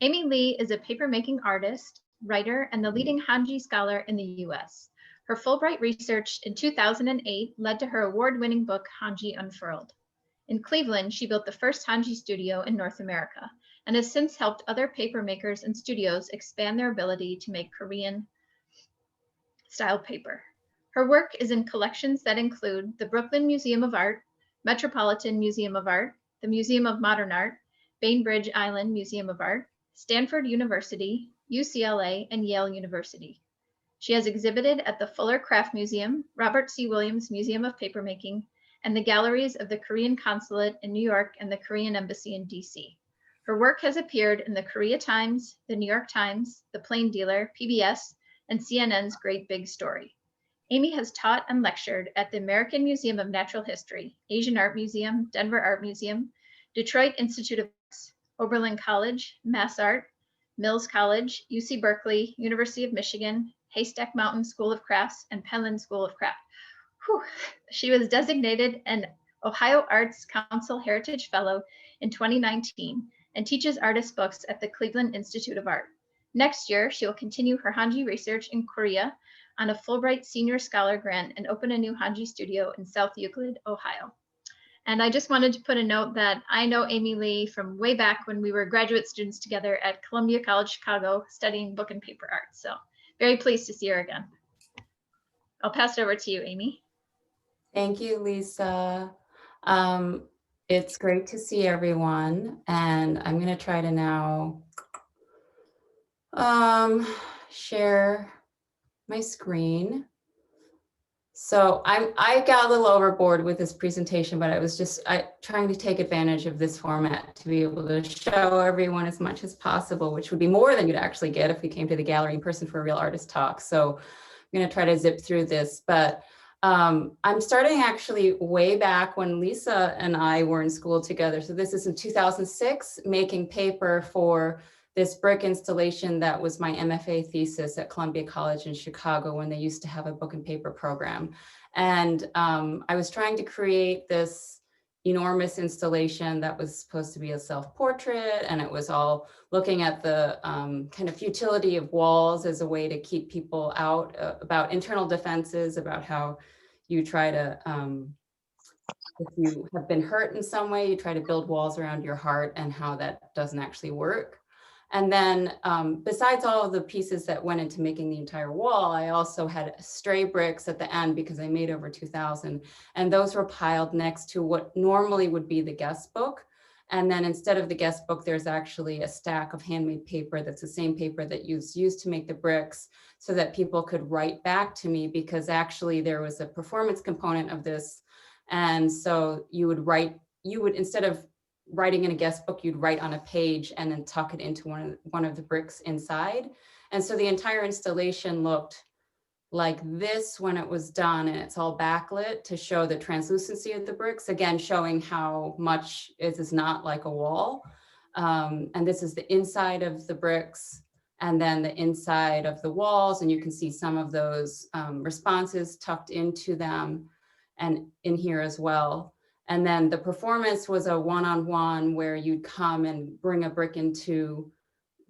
Aimee Lee is a papermaking artist, writer, and the leading Hanji scholar in the US. Her Fulbright research in 2008 led to her award-winning book, Hanji Unfurled. In Cleveland, she built the first Hanji studio in North America and has since helped other papermakers and studios expand their ability to make Korean style paper. Her work is in collections that include the Brooklyn Museum of Art, Metropolitan Museum of Art, the Museum of Modern Art, Bainbridge Island Museum of Art, Stanford University, UCLA, and Yale University. She has exhibited at the Fuller Craft Museum, Robert C. Williams Museum of Papermaking, and the galleries of the Korean Consulate in New York and the Korean Embassy in DC. Her work has appeared in the Korea Times, the New York Times, the Plain Dealer, PBS, and CNN's Great Big Story. Aimee has taught and lectured at the American Museum of Natural History, Asian Art Museum, Denver Art Museum, Detroit Institute of Arts, Oberlin College, Mass Art, Mills College, UC Berkeley, University of Michigan, Haystack Mountain School of Crafts, and Penland School of Craft. Whew. She was designated an Ohio Arts Council Heritage Fellow in 2019 and teaches artist books at the Cleveland Institute of Art. Next year, she will continue her Hanji research in Korea on a Fulbright Senior Scholar Grant and open a new Hanji studio in South Euclid, Ohio. And I just wanted to put a note that I know Aimee Lee from way back when we were graduate students together at Columbia College Chicago studying book and paper art. So very pleased to see her again. I'll pass it over to you, Aimee. Thank you, Lisa. It's great to see everyone. And I'm going to try to now share my screen. So I got a little overboard with this presentation, but I was just trying to take advantage of this format to be able to show everyone as much as possible, which would be more than you'd actually get if we came to the gallery in person for a real artist talk. So I'm going to try to zip through this, but I'm starting actually way back when Lisa and I were in school together. So this is in 2006, making paper for this brick installation that was my MFA thesis at Columbia College in Chicago when they used to have a book and paper program. And I was trying to create this enormous installation that was supposed to be a self-portrait, and it was all looking at the kind of futility of walls as a way to keep people out, about internal defenses, about how you try to, if you have been hurt in some way, you try to build walls around your heart, and how that doesn't actually work. And then besides all of the pieces that went into making the entire wall, I also had stray bricks at the end because I made over 2,000. And those were piled next to what normally would be the guest book. And then instead of the guest book, there's actually a stack of handmade paper that's the same paper that you used to make the bricks, so that people could write back to me, because actually there was a performance component of this. And so you would write, instead of writing in a guest book, you'd write on a page and then tuck it into one of the bricks inside. And so the entire installation looked like this when it was done, and it's all backlit to show the translucency of the bricks, again, showing how much it is not like a wall. And this is the inside of the bricks, and then the inside of the walls, and you can see some of those responses tucked into them and in here as well. And then the performance was a one-on-one where you'd come and bring a brick into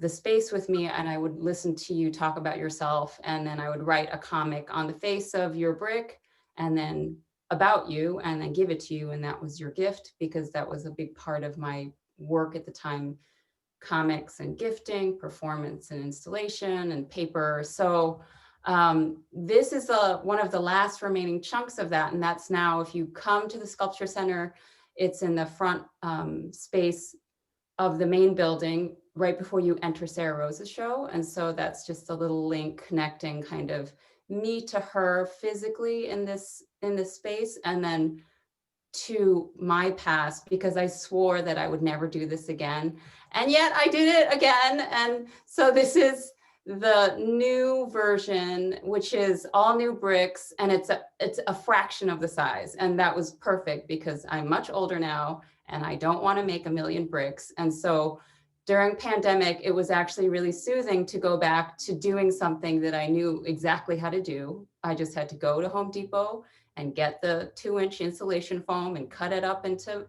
the space with me, and I would listen to you talk about yourself, and then I would write a comic on the face of your brick and then about you, and then give it to you, and that was your gift, because that was a big part of my work at the time: comics and gifting, performance and installation and paper. So this is one of the last remaining chunks of that. And that's now, if you come to the Sculpture Center, it's in the front space of the main building right before you enter Sarah Rose's show. And so that's just a little link connecting kind of me to her physically in this space, and then to my past, because I swore that I would never do this again. And yet I did it again. And so this is the new version, which is all new bricks, and it's a fraction of the size. And that was perfect, because I'm much older now and I don't want to make a million bricks. And so during pandemic, it was actually really soothing to go back to doing something that I knew exactly how to do. I just had to go to Home Depot and get the 2-inch insulation foam and cut it up into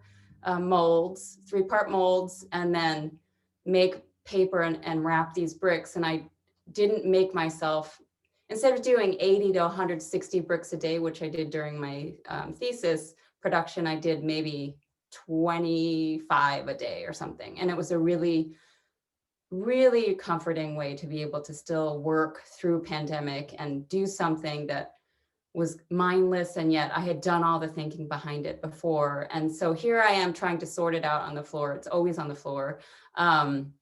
molds, 3-part molds, and then make paper and wrap these bricks. And I didn't make myself, instead of doing 80 to 160 bricks a day, which I did during my thesis production, I did maybe 25 a day or something. And it was a really, really comforting way to be able to still work through pandemic and do something that was mindless, and yet I had done all the thinking behind it before. And so here I am trying to sort it out on the floor. It's always on the floor. And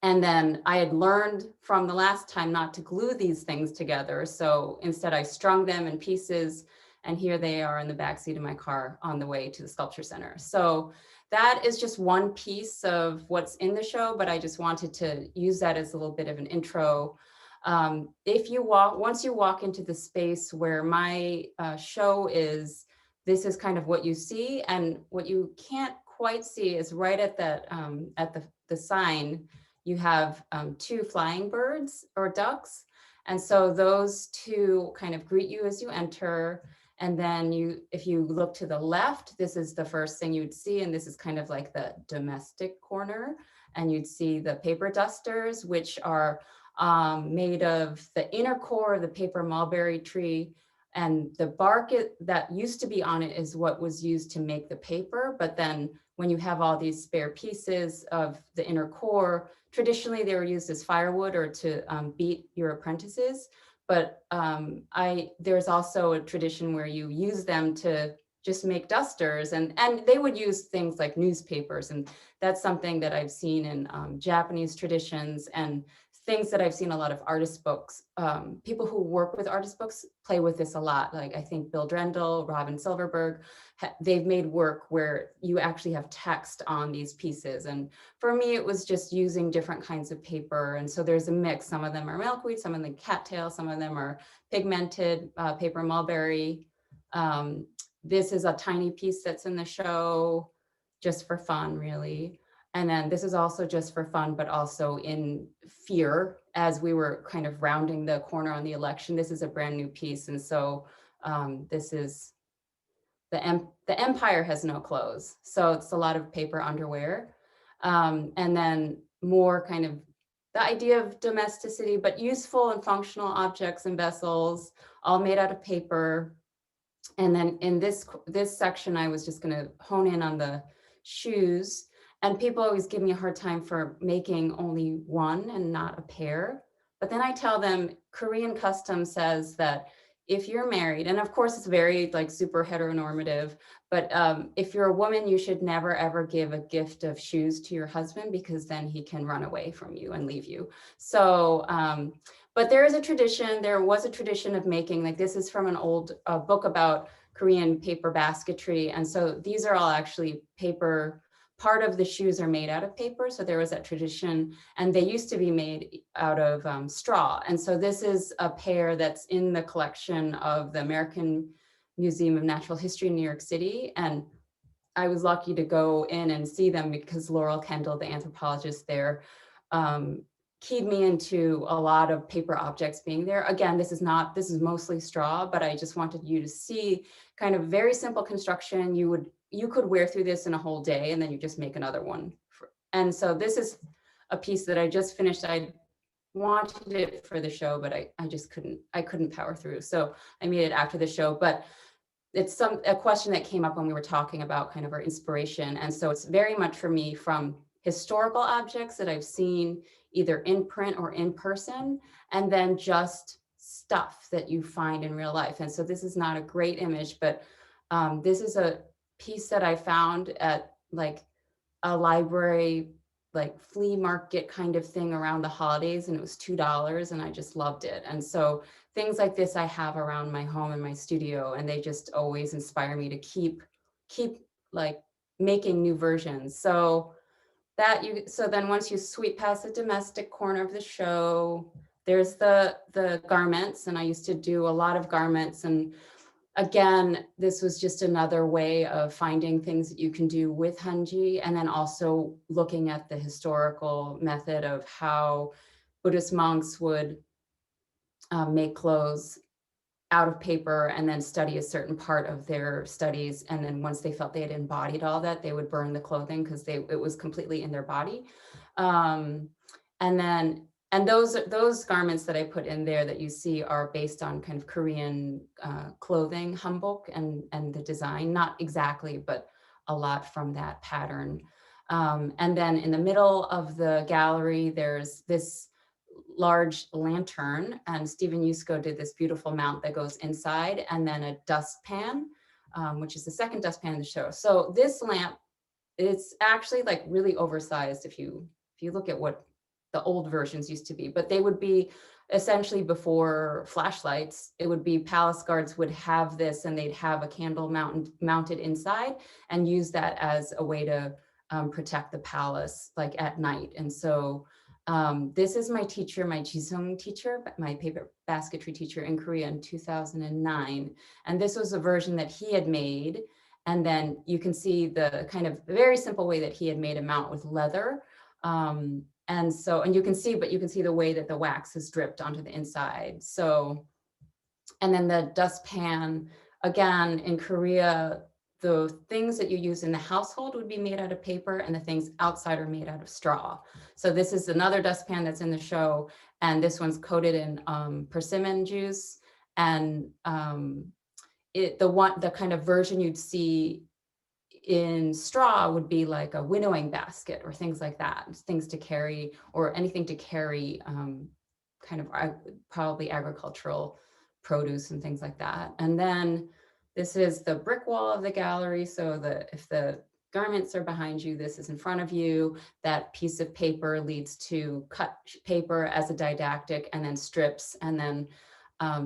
then I had learned from the last time not to glue these things together. So instead I strung them in pieces, and here they are in the backseat of my car on the way to the sculpture center. So that is just one piece of what's in the show, but I just wanted to use that as a little bit of an intro. If you once you walk into the space where my show is, this is kind of what you see, and what you can't quite see is right at that, at the sign, you have two flying birds or ducks. And so those two kind of greet you as you enter. And then if you look to the left, this is the first thing you'd see. And this is kind of like the domestic corner. And you'd see the paper dusters, which are made of the inner core of the paper mulberry tree. And the bark that used to be on it is what was used to make the paper. But then when you have all these spare pieces of the inner core, traditionally they were used as firewood or to beat your apprentices. But there's also a tradition where you use them to just make dusters, and they would use things like newspapers. And that's something that I've seen in Japanese traditions, and things that I've seen a lot of artist books. People who work with artist books play with this a lot. Like I think Bill Drendel, Robin Silverberg, they've made work where you actually have text on these pieces. And for me, it was just using different kinds of paper. And so there's a mix. Some of them are milkweed, some of them cattail, some of them are pigmented paper mulberry. This is a tiny piece that's in the show just for fun, really. And then this is also just for fun, but also in fear as we were kind of rounding the corner on the election. This is a brand new piece. And so this is, the empire has no clothes. So it's a lot of paper underwear. And then more kind of the idea of domesticity, but useful and functional objects and vessels, all made out of paper. And then in this section, I was just gonna hone in on the shoes. And people always give me a hard time for making only one and not a pair. But then I tell them Korean custom says that if you're married, and of course it's very like super heteronormative, but if you're a woman, you should never ever give a gift of shoes to your husband, because then he can run away from you and leave you. So, but there was a tradition of making, like this is from an old book about Korean paper basketry. And so these are all actually paper. Part of the shoes are made out of paper. So there was that tradition, and they used to be made out of straw. And so this is a pair that's in the collection of the American Museum of Natural History in New York City. And I was lucky to go in and see them because Laurel Kendall, the anthropologist there, keyed me into a lot of paper objects being there. Again, this is mostly straw, but I just wanted you to see kind of very simple construction. You could wear through this in a whole day, and then you just make another one. And so this is a piece that I just finished. I wanted it for the show, but I just couldn't power through. So I made it after the show, but it's a question that came up when we were talking about kind of our inspiration. And so it's very much for me from historical objects that I've seen either in print or in person, and then just stuff that you find in real life. And so this is not a great image, but this is a piece that I found at like a library, like flea market kind of thing around the holidays, and it was $2, and I just loved it. And so things like this I have around my home and my studio, and they just always inspire me to keep like making new versions. So then once you sweep past the domestic corner of the show, there's the garments, and I used to do a lot of garments. And again, this was just another way of finding things that you can do with Hanji, and then also looking at the historical method of how Buddhist monks would make clothes out of paper and then study a certain part of their studies. And then once they felt they had embodied all that, they would burn the clothing because it was completely in their body. And those garments that I put in there that you see are based on kind of Korean clothing, hanbok, and the design, not exactly, but a lot from that pattern. And then in the middle of the gallery, there's this large lantern, and Stephen Yusko did this beautiful mount that goes inside, and then a dustpan, which is the second dustpan in the show. So this lamp, it's actually like really oversized if you look at what the old versions used to be, but they would be essentially before flashlights. It would be palace guards would have this, and they'd have a candle mounted inside and use that as a way to protect the palace like at night. And so this is my teacher, my Jisung teacher, my paper basketry teacher in Korea in 2009. And this was a version that he had made. And then you can see the kind of very simple way that he had made a mount with leather. And you can see the way that the wax is dripped onto the inside. So, and then the dustpan, again, in Korea, the things that you use in the household would be made out of paper, and the things outside are made out of straw. So this is another dustpan that's in the show, and this one's coated in persimmon juice. And the kind of version you'd see in straw would be like a winnowing basket or things like that, things to carry, or anything to carry kind of probably agricultural produce and things like that. And then this is the brick wall of the gallery. So if the garments are behind you, this is in front of you. That piece of paper leads to cut paper as a didactic, and then strips, and then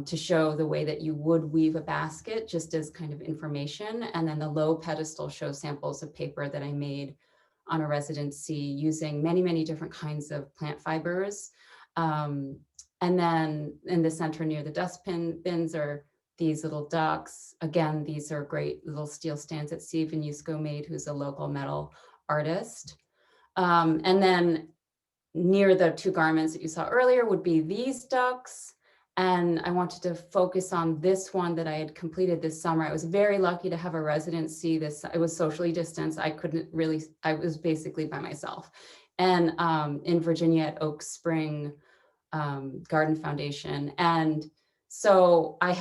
to show the way that you would weave a basket, just as kind of information. And then the low pedestal shows samples of paper that I made on a residency using many, many different kinds of plant fibers. And then in the center near the dustbin bins are these little ducks. Again, these are great little steel stands that Stephen Yusko made, who's a local metal artist. And then near the two garments that you saw earlier would be these ducks. And I wanted to focus on this one that I had completed this summer. I was very lucky to have a residency. It was socially distanced. I was basically by myself. And in Virginia at Oak Spring Garden Foundation. And so I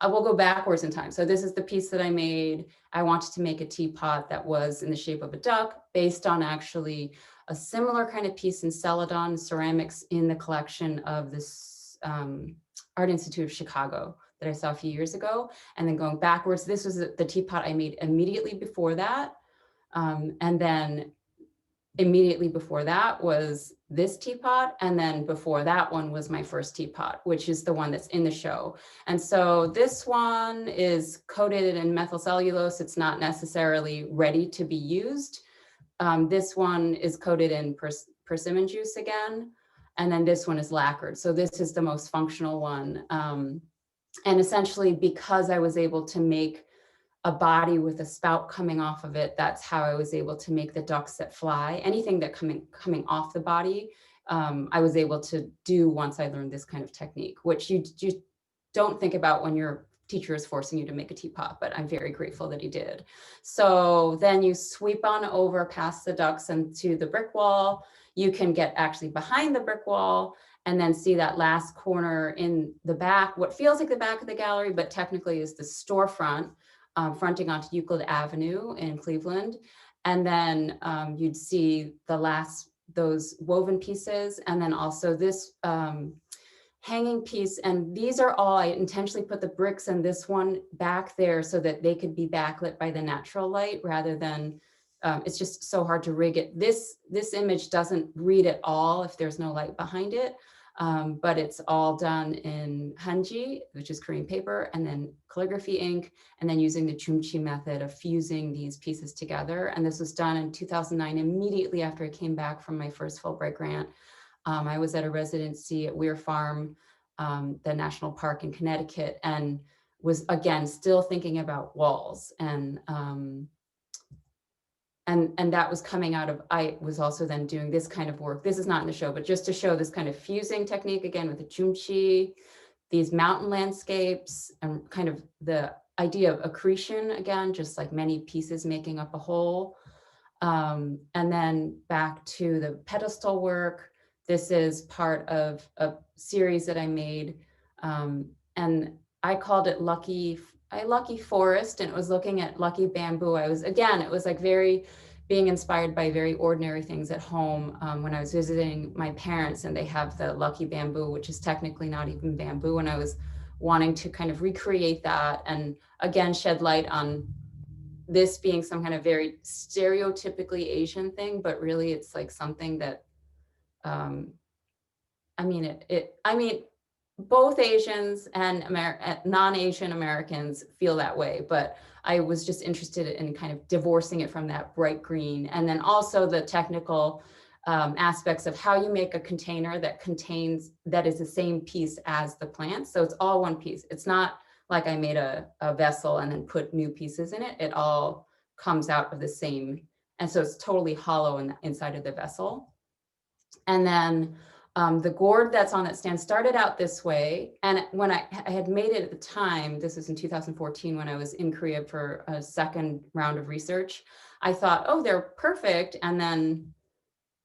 will go backwards in time. So this is the piece that I made. I wanted to make a teapot that was in the shape of a duck, based on actually a similar kind of piece in Celadon ceramics in the collection of this Art Institute of Chicago that I saw a few years ago. And then going backwards, this was the teapot I made immediately before that. And then immediately before that was this teapot. And then before that one was my first teapot, which is the one that's in the show. And so this one is coated in methyl cellulose. It's not necessarily ready to be used. This one is coated in persimmon juice again. And then this one is lacquered. So this is the most functional one. And essentially, because I was able to make a body with a spout coming off of it, that's how I was able to make the ducks that fly. Anything that coming off the body, I was able to do once I learned this kind of technique, which you don't think about when your teacher is forcing you to make a teapot, but I'm very grateful that he did. So then you sweep on over past the ducks and to the brick wall. You can get actually behind the brick wall and then see that last corner in the back, what feels like the back of the gallery, but technically is the storefront, fronting onto Euclid Avenue in Cleveland. And then you'd see those woven pieces, and then also this hanging piece. And these are all, I intentionally put the bricks and this one back there so that they could be backlit by the natural light rather than, it's just so hard to rig it. This image doesn't read at all if there's no light behind it, but it's all done in hanji, which is Korean paper, and then calligraphy ink, and then using the chumchi method of fusing these pieces together. And this was done in 2009, immediately after I came back from my first Fulbright grant. I was at a residency at Weir Farm, the national park in Connecticut, and was again still thinking about walls. And that was coming out of, I was also then doing this kind of work. This is not in the show, but just to show this kind of fusing technique again with the chumchi, these mountain landscapes, and kind of the idea of accretion again, just like many pieces making up a whole. And then back to the pedestal work. This is part of a series that I made. And I called it Lucky Forest, and it was looking at lucky bamboo. It was like being inspired by very ordinary things at home when I was visiting my parents, and they have the lucky bamboo, which is technically not even bamboo. And I was wanting to kind of recreate that and again, shed light on this being some kind of very stereotypically Asian thing, but really it's like something that, um, I mean, both Asians and non-Asian Americans feel that way, but I was just interested in kind of divorcing it from that bright green. And then also the technical aspects of how you make a container that is the same piece as the plant. So it's all one piece. It's not like I made a vessel and then put new pieces in it. It all comes out of the same. And so it's totally hollow inside of the vessel. And then the gourd that's on that stand started out this way. And when I had made it at the time, this was in 2014 when I was in Korea for a second round of research, I thought, oh, they're perfect. And then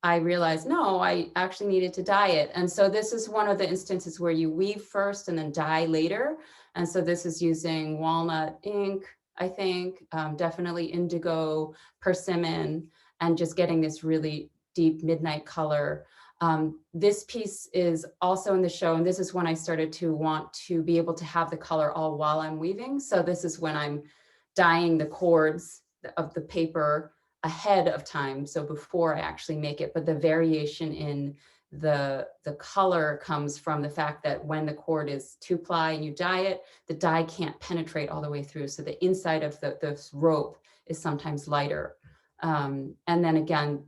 I realized, no, I actually needed to dye it. And so this is one of the instances where you weave first and then dye later. And so this is using walnut ink, I think, definitely indigo, persimmon, and just getting this really deep midnight color. This piece is also in the show, and this is when I started to want to be able to have the color all while I'm weaving. So this is when I'm dyeing the cords of the paper ahead of time, so before I actually make it. But the variation in the color comes from the fact that when the cord is 2-ply and you dye it, the dye can't penetrate all the way through. So the inside of the rope is sometimes lighter. And then again,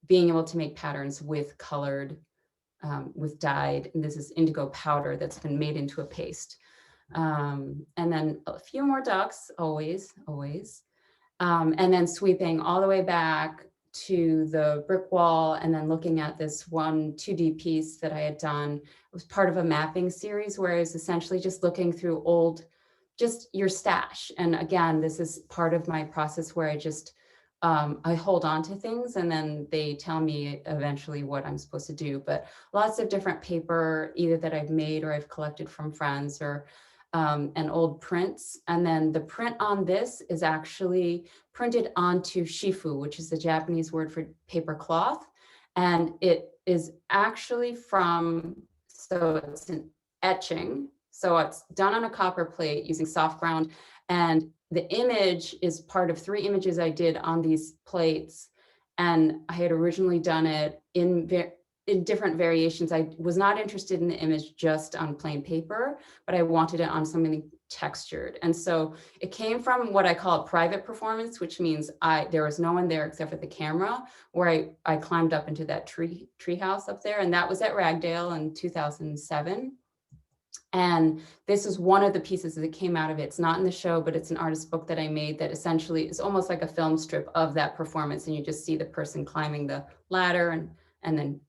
being able to make patterns with colored, with dyed, and this is indigo powder that's been made into a paste. And then a few more ducks, always. And then sweeping all the way back to the brick wall, and then looking at this one 2D piece that I had done. It was part of a mapping series where I was essentially just looking through just your stash. And again, this is part of my process where I hold on to things and then they tell me eventually what I'm supposed to do. But lots of different paper, either that I've made or I've collected from friends, or and old prints. And then the print on this is actually printed onto shifu, which is the Japanese word for paper cloth. And it is actually so it's an etching. So it's done on a copper plate using soft ground. And the image is part of 3 images I did on these plates. And I had originally done it in different variations. I was not interested in the image just on plain paper, but I wanted it on something textured. And so it came from what I call a private performance, which means there was no one there except for the camera, where I climbed up into that tree house up there. And that was at Ragdale in 2007. And this is one of the pieces that came out of it. It's not in the show, but it's an artist book that I made that essentially is almost like a film strip of that performance. And you just see the person climbing the ladder and then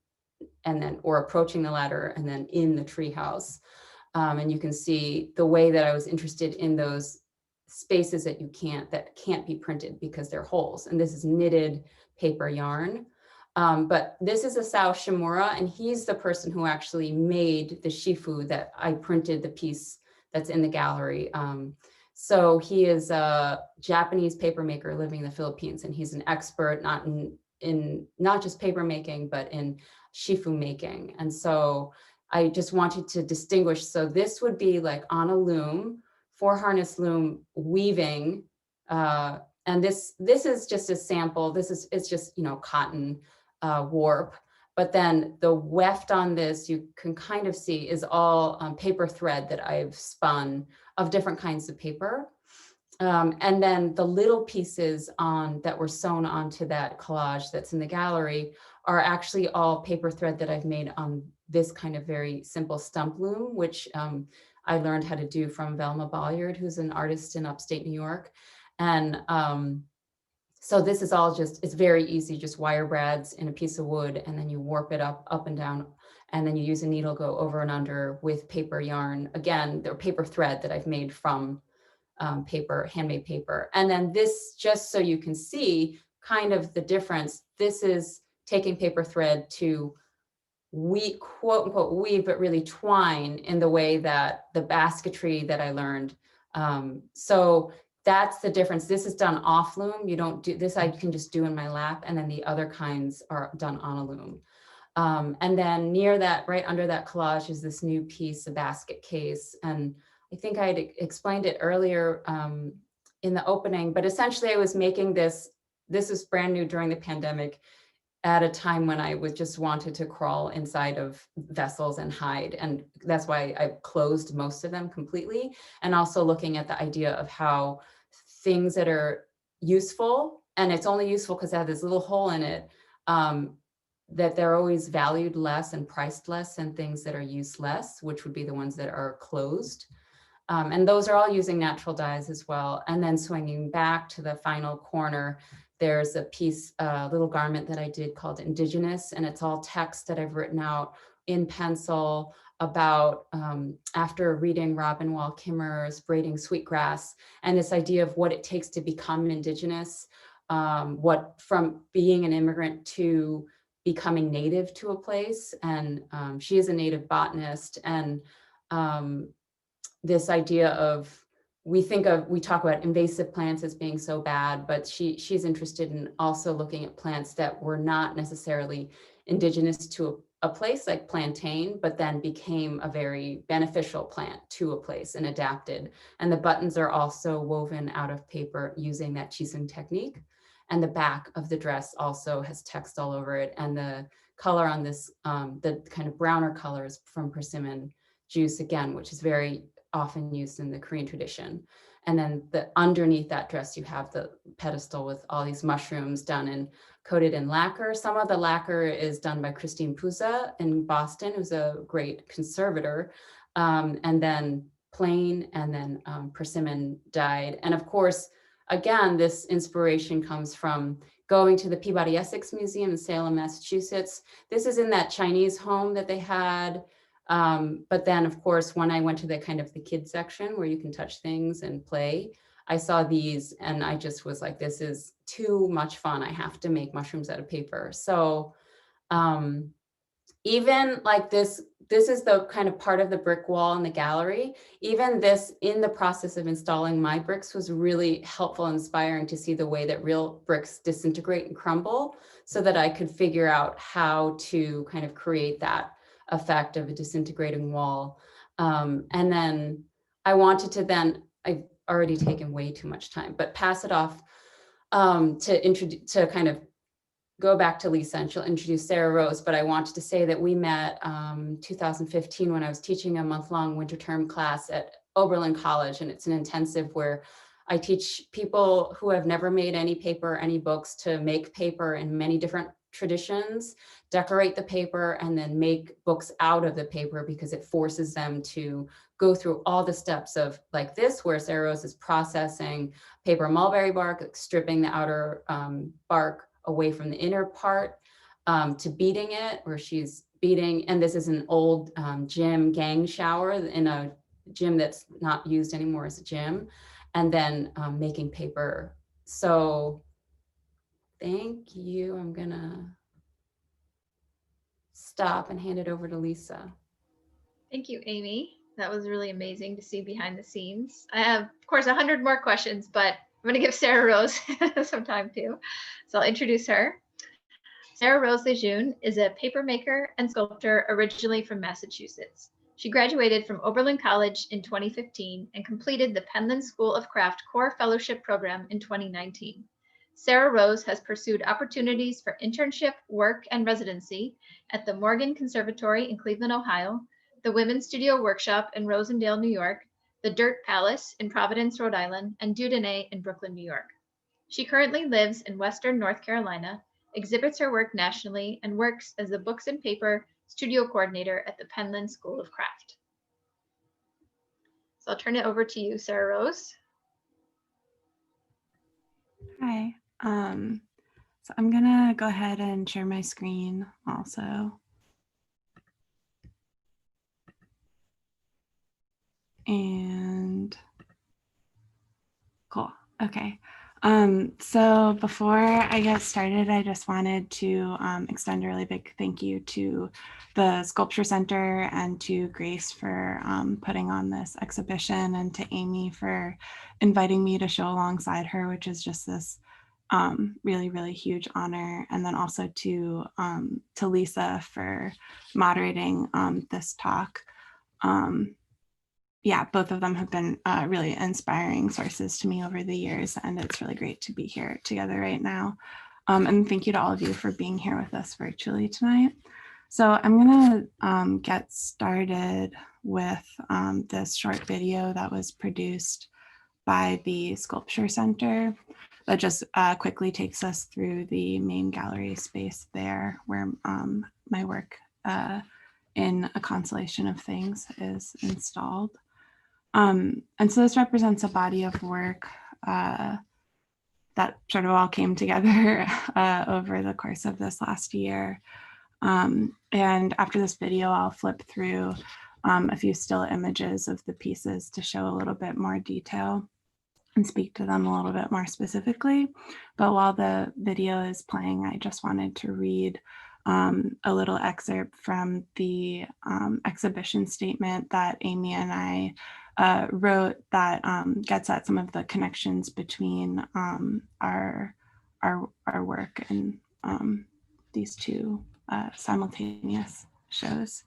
or approaching the ladder and then in the treehouse. And you can see the way that I was interested in those spaces that can't be printed because they're holes. And this is knitted paper yarn. But this is Asao Shimura, and he's the person who actually made the shifu that I printed the piece that's in the gallery. So he is a Japanese paper maker living in the Philippines, and he's an expert not just paper making, but in shifu making. And so I just wanted to distinguish. So this would be like on a loom, 4-harness loom weaving. And this is just a sample. It's just, cotton warp. But then the weft on this, you can kind of see, is all paper thread that I've spun of different kinds of paper. And then the little pieces that were sewn onto that collage that's in the gallery are actually all paper thread that I've made on this kind of very simple stump loom, which I learned how to do from Velma Bolliard, who's an artist in upstate New York. And so this is all it's very easy, just wire brads in a piece of wood, and then you warp it up and down, and then you use a needle, go over and under with paper yarn. Again, they're paper thread that I've made from paper, handmade paper. And then this, just so you can see, kind of the difference. This is taking paper thread to weave, quote unquote weave, but really twine in the way that the basketry that I learned. So that's the difference. This is done off loom. You don't do this, I can just do in my lap, and then the other kinds are done on a loom. And then near that, right under that collage, is this new piece, a basket case. And I think I had explained it earlier in the opening, but essentially I was making this is brand new during the pandemic, at a time when I was just wanted to crawl inside of vessels and hide. And that's why I closed most of them completely. And also looking at the idea of how things that are useful, and it's only useful because they have this little hole in it, that they're always valued less and priced less than things that are useless, which would be the ones that are closed. And those are all using natural dyes as well. And then swinging back to the final corner, there's a piece, a little garment that I did called Indigenous, and it's all text that I've written out in pencil about after reading Robin Wall Kimmerer's Braiding Sweetgrass, and this idea of what it takes to become Indigenous, what from being an immigrant to becoming native to a place. And she is a native botanist, and this idea of, we talk about invasive plants as being so bad, but she's interested in also looking at plants that were not necessarily indigenous to a place, like plantain, but then became a very beneficial plant to a place and adapted. And the buttons are also woven out of paper using that chisung technique. And the back of the dress also has text all over it. And the color on this, the kind of browner color, is from persimmon juice again, which is very often used in the Korean tradition. And then underneath that dress, you have the pedestal with all these mushrooms done and coated in lacquer. Some of the lacquer is done by Christine Puza in Boston, who's a great conservator. And then plain, and then persimmon dyed. And of course, again, this inspiration comes from going to the Peabody Essex Museum in Salem, Massachusetts. This is in that Chinese home that they had. But then, of course, when I went to the kind of the kids section where you can touch things and play, I saw these and I just was like, this is too much fun. I have to make mushrooms out of paper. So even like this is the kind of part of the brick wall in the gallery. Even this, in the process of installing my bricks, was really helpful and inspiring to see the way that real bricks disintegrate and crumble, so that I could figure out how to kind of create that effect of a disintegrating wall. And then I wanted to then, I've already taken way too much time, but pass it off to kind of go back to Lisa, and she'll introduce Sarah Rose. But I wanted to say that we met 2015 when I was teaching a month-long winter term class at Oberlin College, and it's an intensive where I teach people who have never made any paper, any books, to make paper in many different traditions, decorate the paper, and then make books out of the paper, because it forces them to go through all the steps of like this, where Sarah Rose is processing paper mulberry bark, like stripping the outer bark away from the inner part, to beating it, where she's beating, and this is an old gym gang shower in a gym that's not used anymore as a gym, and then making paper. So thank you. I'm gonna stop and hand it over to Lisa. Thank you, Aimee. That was really amazing to see behind the scenes. I have, of course, 100 more questions, but I'm going to give Sarah Rose some time too. So I'll introduce her. Sarah Rose Lejeune is a paper maker and sculptor originally from Massachusetts. She graduated from Oberlin College in 2015 and completed the Penland School of Craft Core Fellowship Program in 2019. Sarah Rose has pursued opportunities for internship, work, and residency at the Morgan Conservatory in Cleveland, Ohio, the Women's Studio Workshop in Rosendale, New York, the Dirt Palace in Providence, Rhode Island, and Dieudonné in Brooklyn, New York. She currently lives in Western North Carolina, exhibits her work nationally, and works as the Books and Paper Studio Coordinator at the Penland School of Craft. So I'll turn it over to you, Sarah Rose. Hi. So I'm gonna go ahead and share my screen also. And cool. Okay. So before I get started, I just wanted to extend a really big thank you to the Sculpture Center and to Grace for putting on this exhibition, and to Aimee for inviting me to show alongside her, which is just this really, really huge honor. And then also to Lisa for moderating this talk. Yeah, both of them have been really inspiring sources to me over the years, and it's really great to be here together right now. And thank you to all of you for being here with us virtually tonight. So I'm gonna get started with this short video that was produced by the Sculpture Center that just quickly takes us through the main gallery space there, where my work in A Consolation of Things is installed. And so this represents a body of work that sort of all came together over the course of this last year. And after this video, I'll flip through a few still images of the pieces to show a little bit more detail and speak to them a little bit more specifically. But while the video is playing, I just wanted to read a little excerpt from the exhibition statement that Aimee and I wrote that gets at some of the connections between our work and these two simultaneous shows.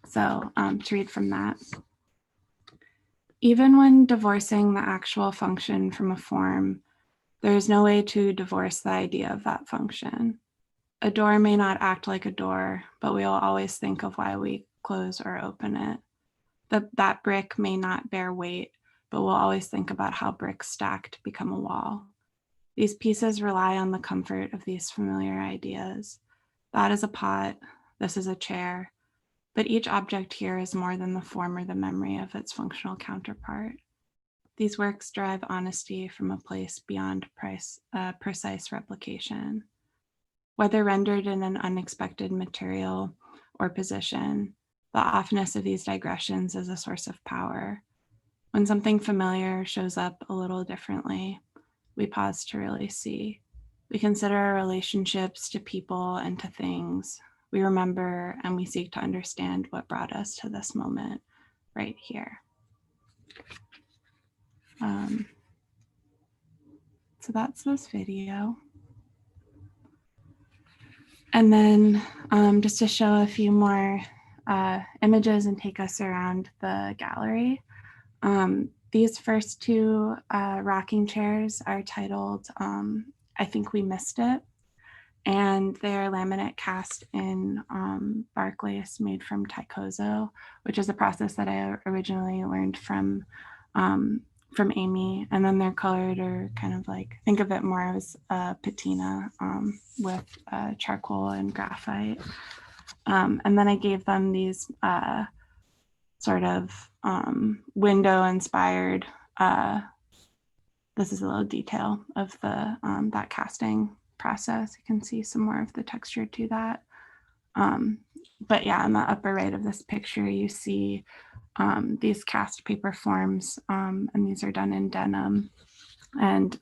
So to read from that. Even when divorcing the actual function from a form, there is no way to divorce the idea of that function. A door may not act like a door, but we will always think of why we close or open it. That brick may not bear weight, but we'll always think about how bricks stacked become a wall. These pieces rely on the comfort of these familiar ideas. That is a pot, this is a chair, but each object here is more than the form or the memory of its functional counterpart. These works derive honesty from a place beyond precise replication. Whether rendered in an unexpected material or position, the offness of these digressions is a source of power. When something familiar shows up a little differently, we pause to really see. We consider our relationships to people and to things. We remember and we seek to understand what brought us to this moment right here. So that's this video. And then just to show a few more images and take us around the gallery. These first two rocking chairs are titled, I Think We Missed It. And they're laminate cast in bark lace made from taikozo, which is a process that I originally learned from Aimee. And then they're colored, or kind of like, think of it more as patina with charcoal and graphite. And then I gave them these sort of window inspired, this is a little detail of the that casting process. You can see some more of the texture to that. But yeah, in the upper right of this picture, you see these cast paper forms, and these are done in denim, and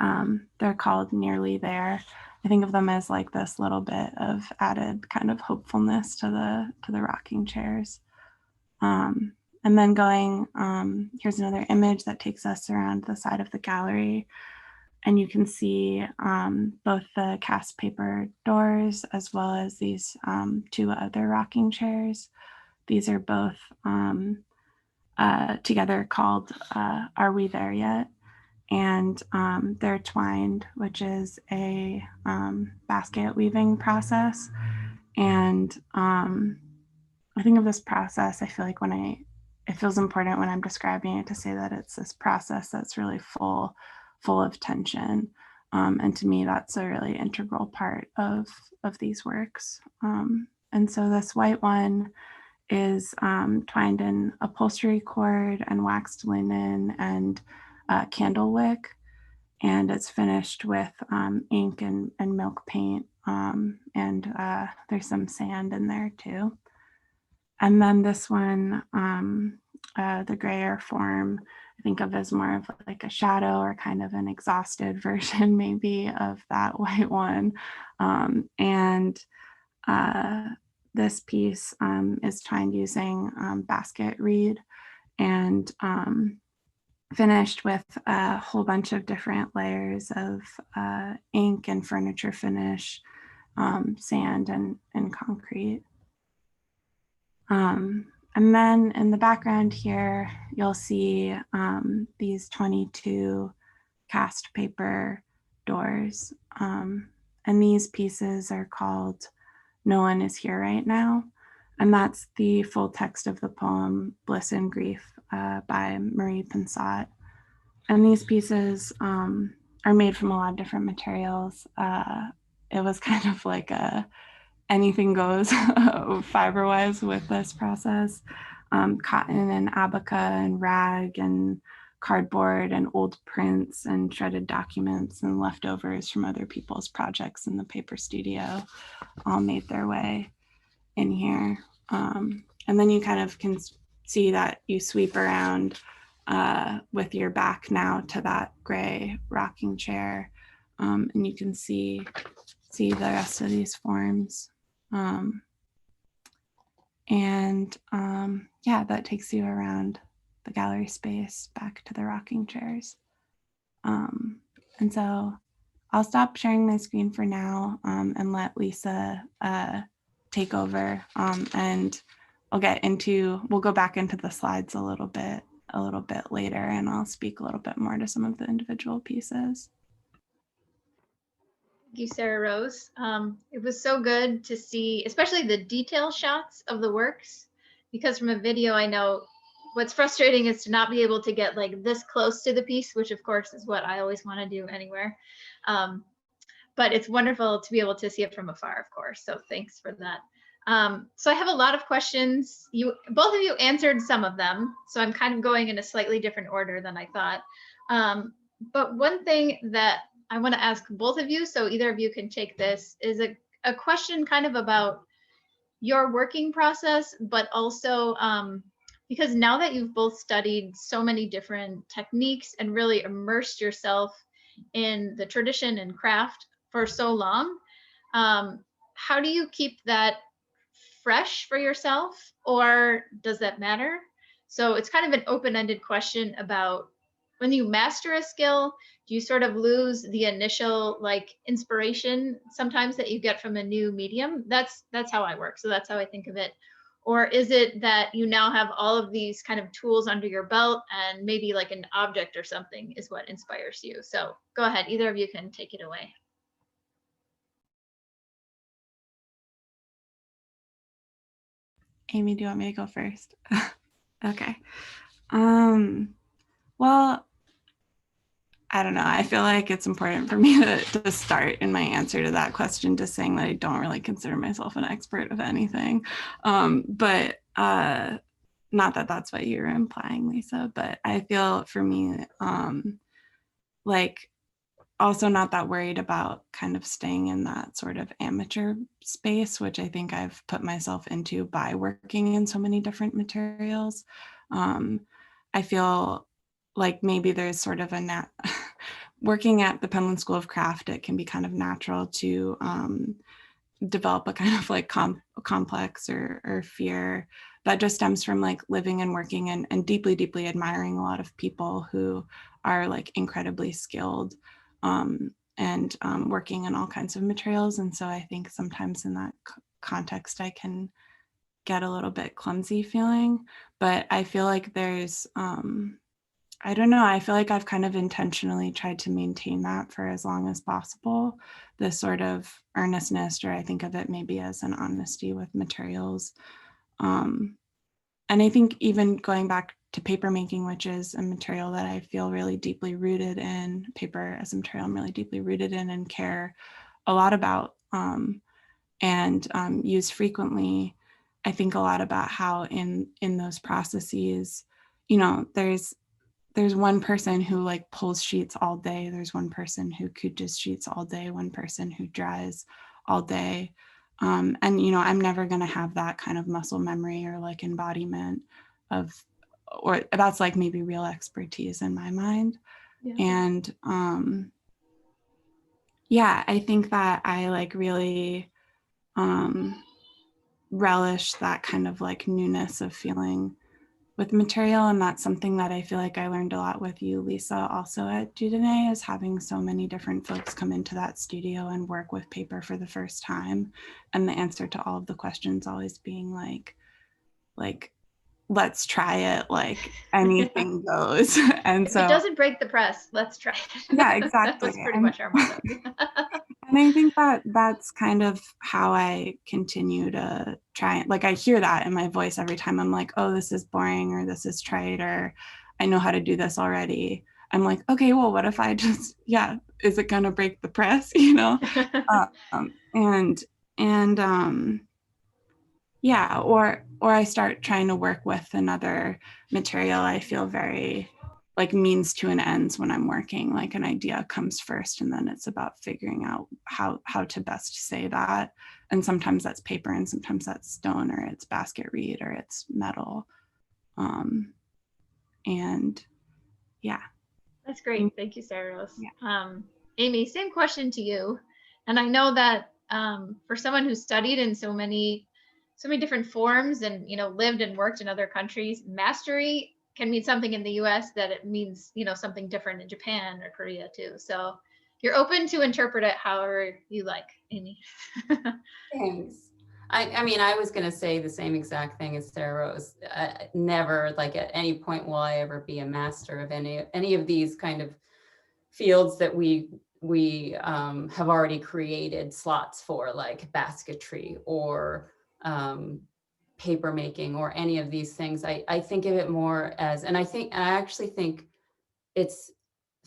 they're called Nearly There. I think of them as like this little bit of added kind of hopefulness to the rocking chairs. And then going, here's another image that takes us around the side of the gallery. And you can see both the cast paper doors as well as these two other rocking chairs. These are both together called Are We There Yet? And they're twined, which is a basket weaving process. And I think of this process, I feel like it feels important when I'm describing it to say that it's this process that's really full of tension. And to me, that's a really integral part of these works. And so this white one is twined in upholstery cord and waxed linen and candle wick. And it's finished with ink and milk paint. And there's some sand in there too. And then this one, the grayer form, think of as more of like a shadow or kind of an exhausted version maybe of that white one. And this piece is twined using basket reed and finished with a whole bunch of different layers of ink and furniture finish, sand and concrete. And then in the background here, you'll see these 22 cast paper doors. And these pieces are called No One Is Here Right Now. And that's the full text of the poem Bliss and Grief by Marie Pensat. And these pieces are made from a lot of different materials. It was kind of like a anything goes fiber-wise with this process. Cotton and abaca and rag and cardboard and old prints and shredded documents and leftovers from other people's projects in the paper studio all made their way in here. And then you kind of can see that you sweep around with your back now to that gray rocking chair, and you can see the rest of these forms. Yeah, that takes you around the gallery space back to the rocking chairs. And so I'll stop sharing my screen for now and let Lisa take over, and we'll go back into the slides a little bit later, and I'll speak a little bit more to some of the individual pieces. Thank you, Sarah Rose. It was so good to see, especially the detail shots of the works, because from a video, I know what's frustrating is to not be able to get like this close to the piece, which of course is what I always want to do anywhere. But it's wonderful to be able to see it from afar, of course. So thanks for that. So I have a lot of questions. Both of you answered some of them, so I'm kind of going in a slightly different order than I thought. But one thing that I want to ask both of you, so either of you can take this, is a question kind of about your working process, but also because now that you've both studied so many different techniques and really immersed yourself in the tradition and craft for so long, how do you keep that fresh for yourself, or does that matter? So it's kind of an open-ended question about when you master a skill, do you sort of lose the initial like inspiration sometimes that you get from a new medium? That's how I work. So that's how I think of it. Or is it that you now have all of these kind of tools under your belt and maybe like an object or something is what inspires you? So go ahead, either of you can take it away. Aimee, do you want me to go first? Okay. Well, I don't know. I feel like it's important for me to start in my answer to that question just saying that I don't really consider myself an expert of anything. But not that that's what you're implying, Lisa, but I feel for me, like also not that worried about kind of staying in that sort of amateur space, which I think I've put myself into by working in so many different materials. I feel like maybe there's sort of a working at the Penland School of Craft, it can be kind of natural to develop a kind of like complex or fear that just stems from like living and working and deeply, deeply admiring a lot of people who are like incredibly skilled and working in all kinds of materials. And so I think sometimes in that context, I can get a little bit clumsy feeling, but I feel like there's, I don't know, I feel like I've kind of intentionally tried to maintain that for as long as possible, this sort of earnestness, or I think of it maybe as an honesty with materials. And I think even going back to paper making, which is a material that I feel really deeply rooted in, paper as a material I'm really deeply rooted in and care a lot about and use frequently, I think a lot about how in those processes, you know, there's one person who like pulls sheets all day. There's one person who couches sheets all day, one person who dries all day. And, you know, I'm never going to have that kind of muscle memory or like embodiment of or that's like maybe real expertise in my mind. Yeah. And yeah, I think that I like really relish that kind of like newness of feeling with material. And that's something that I feel like I learned a lot with you, Lisa, also at Dieudonné, is having so many different folks come into that studio and work with paper for the first time. And the answer to all of the questions always being like, let's try it, like anything goes. And If so it doesn't break the press, let's try it. yeah, That exactly. was pretty much our motto. And I think that that's kind of how I continue to try. Like I hear that in my voice every time I'm like, oh, this is boring, or this is trite, or I know how to do this already. I'm like, okay, well, what if I just, yeah, is it gonna break the press, you know? And yeah, or I start trying to work with another material. I feel very like means to an ends when I'm working. Like an idea comes first, and then it's about figuring out how to best say that. And sometimes that's paper, and sometimes that's stone, or it's basket reed, or it's metal. And yeah. That's great. Thank you, Sarah Rose. Yeah. Aimee, same question to you. And I know that for someone who studied in so many different forms and lived and worked in other countries, mastery can mean something in the US that it means, something different in Japan or Korea too. So you're open to interpret it however you like, Aimee. Thanks. I mean, I was going to say the same exact thing as Sarah Rose. Never, like at any point will I ever be a master of any of these kind of fields that we have already created slots for, like basketry or paper making or any of these things. I think of it more as, and I actually think it's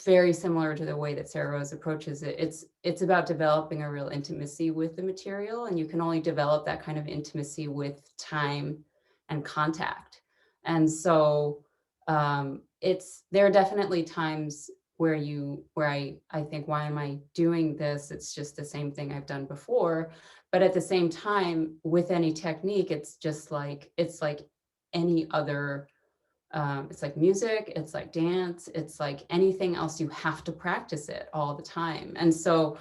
very similar to the way that Sarah Rose approaches it. It's about developing a real intimacy with the material, and you can only develop that kind of intimacy with time and contact. And so there are definitely times where I think, why am I doing this? It's just the same thing I've done before. But at the same time, with any technique, it's like any other. It's like music, it's like dance, it's like anything else, you have to practice it all the time. And so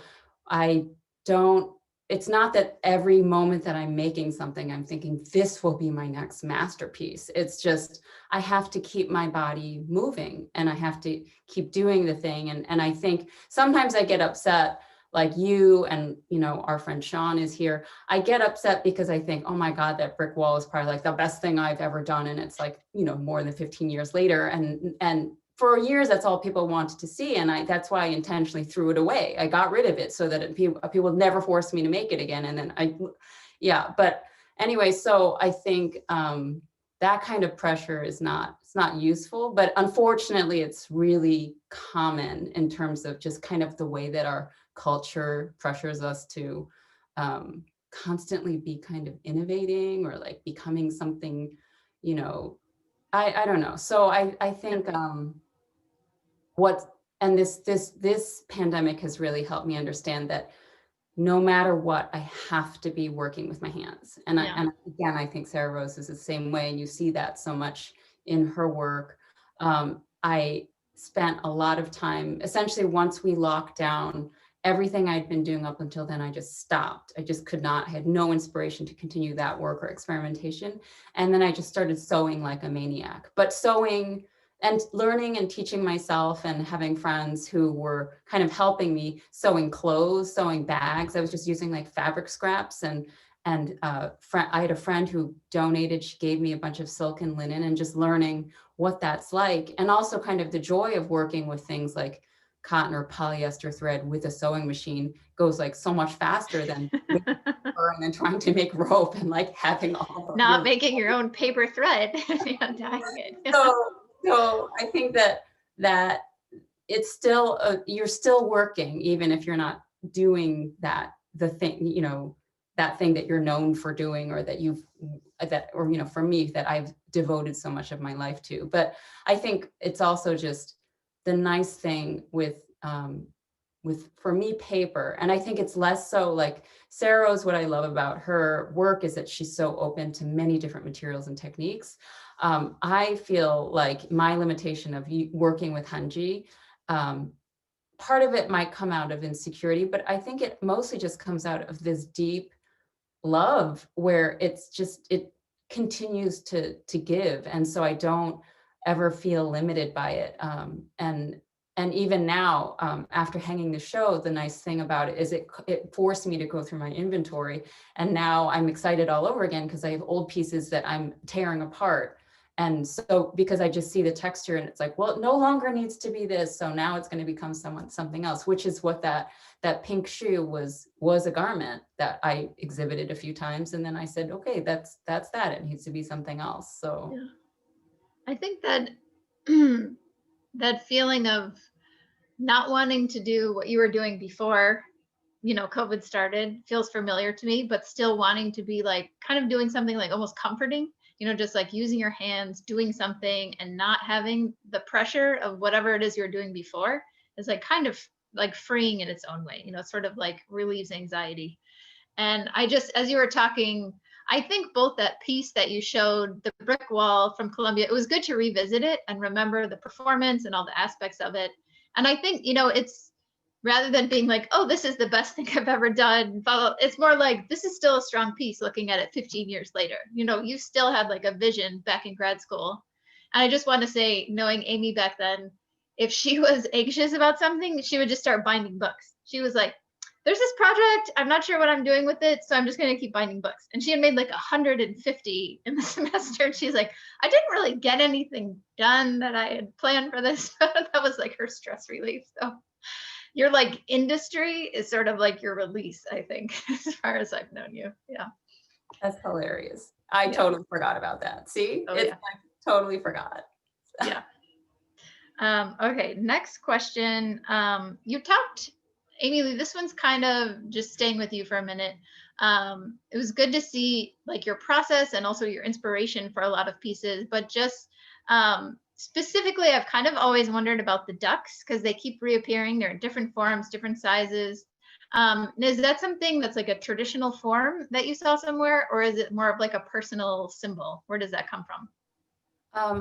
it's not that every moment that I'm making something, I'm thinking this will be my next masterpiece. It's just, I have to keep my body moving and I have to keep doing the thing. And I think sometimes I get upset, like you and, our friend Sean is here. I get upset because I think, oh my God, that brick wall is probably like the best thing I've ever done. And it's like, more than 15 years later. And for years, that's all people wanted to see. And that's why I intentionally threw it away. I got rid of it so that people never forced me to make it again. And then but anyway, so I think that kind of pressure it's not useful, but unfortunately, it's really common in terms of just kind of the way that our culture pressures us to constantly be kind of innovating or like becoming something, I don't know. So I think this pandemic has really helped me understand that no matter what, I have to be working with my hands. And and again, I think Sarah Rose is the same way, and you see that so much in her work. I spent a lot of time, essentially once we locked down, everything I'd been doing up until then, I just stopped. I just could not, I had no inspiration to continue that work or experimentation. And then I just started sewing like a maniac, but sewing and learning and teaching myself and having friends who were kind of helping me, sewing clothes, sewing bags. I was just using like fabric scraps and I had a friend who donated, she gave me a bunch of silk and linen, and just learning what that's like. And also kind of the joy of working with things like cotton or polyester thread with a sewing machine goes like so much faster than and then trying to make rope and like having all of not making your own paper thread and dyeing it. So I think that it's still you're still working, even if you're not doing that that thing that you're known for doing, or that for me, that I've devoted so much of my life to. But I think it's also just the nice thing with for me, paper. And I think it's less so like Sarah's, what I love about her work is that she's so open to many different materials and techniques. I feel like my limitation of working with Hanji, part of it might come out of insecurity, but I think it mostly just comes out of this deep love where it's just, it continues to give. And so I don't ever feel limited by it. And even now, after hanging the show, the nice thing about it is it forced me to go through my inventory. And now I'm excited all over again because I have old pieces that I'm tearing apart. And so because I just see the texture and it's like, well, it no longer needs to be this. So now it's going to become something else, which is what that pink shoe was a garment that I exhibited a few times. And then I said, okay, that's that. It needs to be something else. So Yeah. I think that that feeling of not wanting to do what you were doing before, COVID started feels familiar to me, but still wanting to be like kind of doing something like almost comforting, just like using your hands, doing something and not having the pressure of whatever it is you're doing before is like kind of like freeing in its own way, it sort of like relieves anxiety. And I just, as you were talking, I think both that piece that you showed, the brick wall from Columbia, it was good to revisit it and remember the performance and all the aspects of it. And I think, it's rather than being like, oh, this is the best thing I've ever done, it's more like, this is still a strong piece looking at it 15 years later. You still had like a vision back in grad school. And I just want to say, knowing Aimee back then, if she was anxious about something, she would just start binding books. She was like, there's this project, I'm not sure what I'm doing with it, so I'm just going to keep binding books. And she had made like 150 in the semester. And she's like, I didn't really get anything done that I had planned for this. That was like her stress relief. So your like industry is sort of like your release, I think, as far as I've known you. Yeah. that's hilarious. I totally forgot about that. See, I totally forgot. Yeah. Okay, next question. You talked, Aimee, this one's kind of just staying with you for a minute. It was good to see like your process and also your inspiration for a lot of pieces, but just specifically, I've kind of always wondered about the ducks because they keep reappearing. They're in different forms, different sizes. Is that something that's like a traditional form that you saw somewhere, or is it more of like a personal symbol? Where does that come from?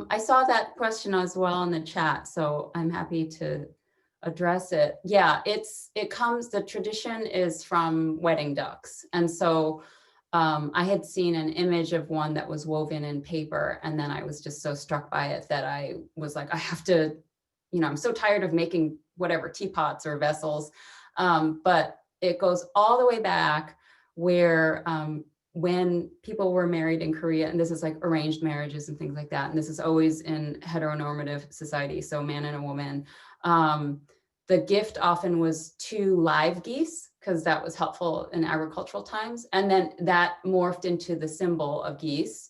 I saw that question as well in the chat, so I'm happy to address it. Yeah, the tradition is from wedding ducks. And so I had seen an image of one that was woven in paper, and then I was just so struck by it that I was like, I have to, I'm so tired of making whatever teapots or vessels. But it goes all the way back where when people were married in Korea, and this is like arranged marriages and things like that, and this is always in heteronormative society, so man and a woman, the gift often was 2 live geese because that was helpful in agricultural times, and then that morphed into the symbol of geese,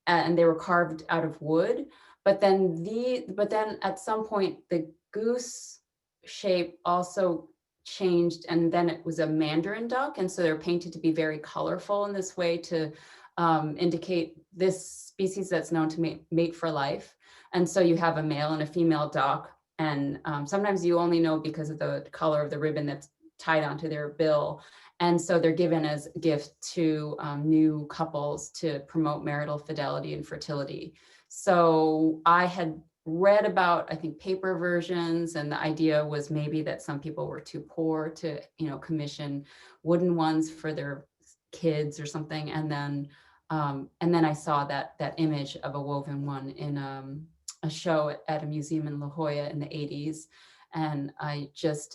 and they were carved out of wood. But then at some point the goose shape also changed, and then it was a mandarin duck, and so they're painted to be very colorful in this way to indicate this species that's known to mate for life. And so you have a male and a female duck, and sometimes you only know because of the color of the ribbon that's tied onto their bill. And so they're given as a gift to new couples to promote marital fidelity and fertility. So I had read about, I think, paper versions, and the idea was maybe that some people were too poor to, commission wooden ones for their kids or something. And then I saw that image of a woven one in a show at a museum in La Jolla in the 80s. And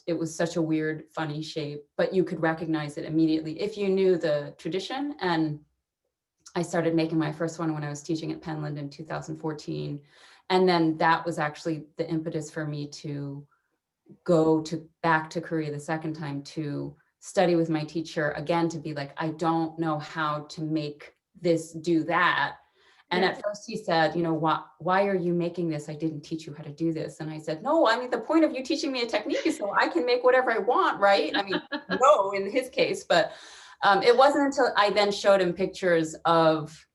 it was such a weird, funny shape, but you could recognize it immediately if you knew the tradition. And I started making my first one when I was teaching at Penland in 2014. And then that was actually the impetus for me to go back to Korea the second time to study with my teacher again, to be like, I don't know how to make this do that. And at first he said, why are you making this? I didn't teach you how to do this. And I said, no, I mean, the point of you teaching me a technique is so I can make whatever I want, right? I mean, no, in his case, but it wasn't until I then showed him pictures of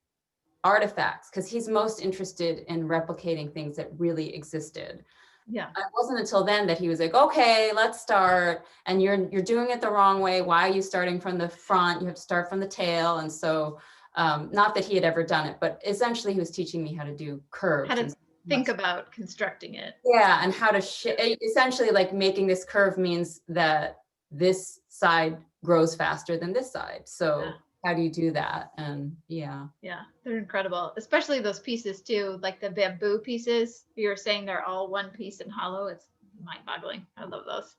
artifacts, because he's most interested in replicating things that really existed. Yeah. it wasn't until then that he was like, okay, let's start. And you're doing it the wrong way. Why are you starting from the front? You have to start from the tail. And so, not that he had ever done it, but essentially he was teaching me how to do curves. How to and think about constructing it. yeah, and how to essentially like making this curve means that this side grows faster than this side. So how do you do that? And yeah. Yeah, they're incredible, especially those pieces too, like the bamboo pieces. You were saying they're all one piece and hollow. It's mind-boggling. I love those.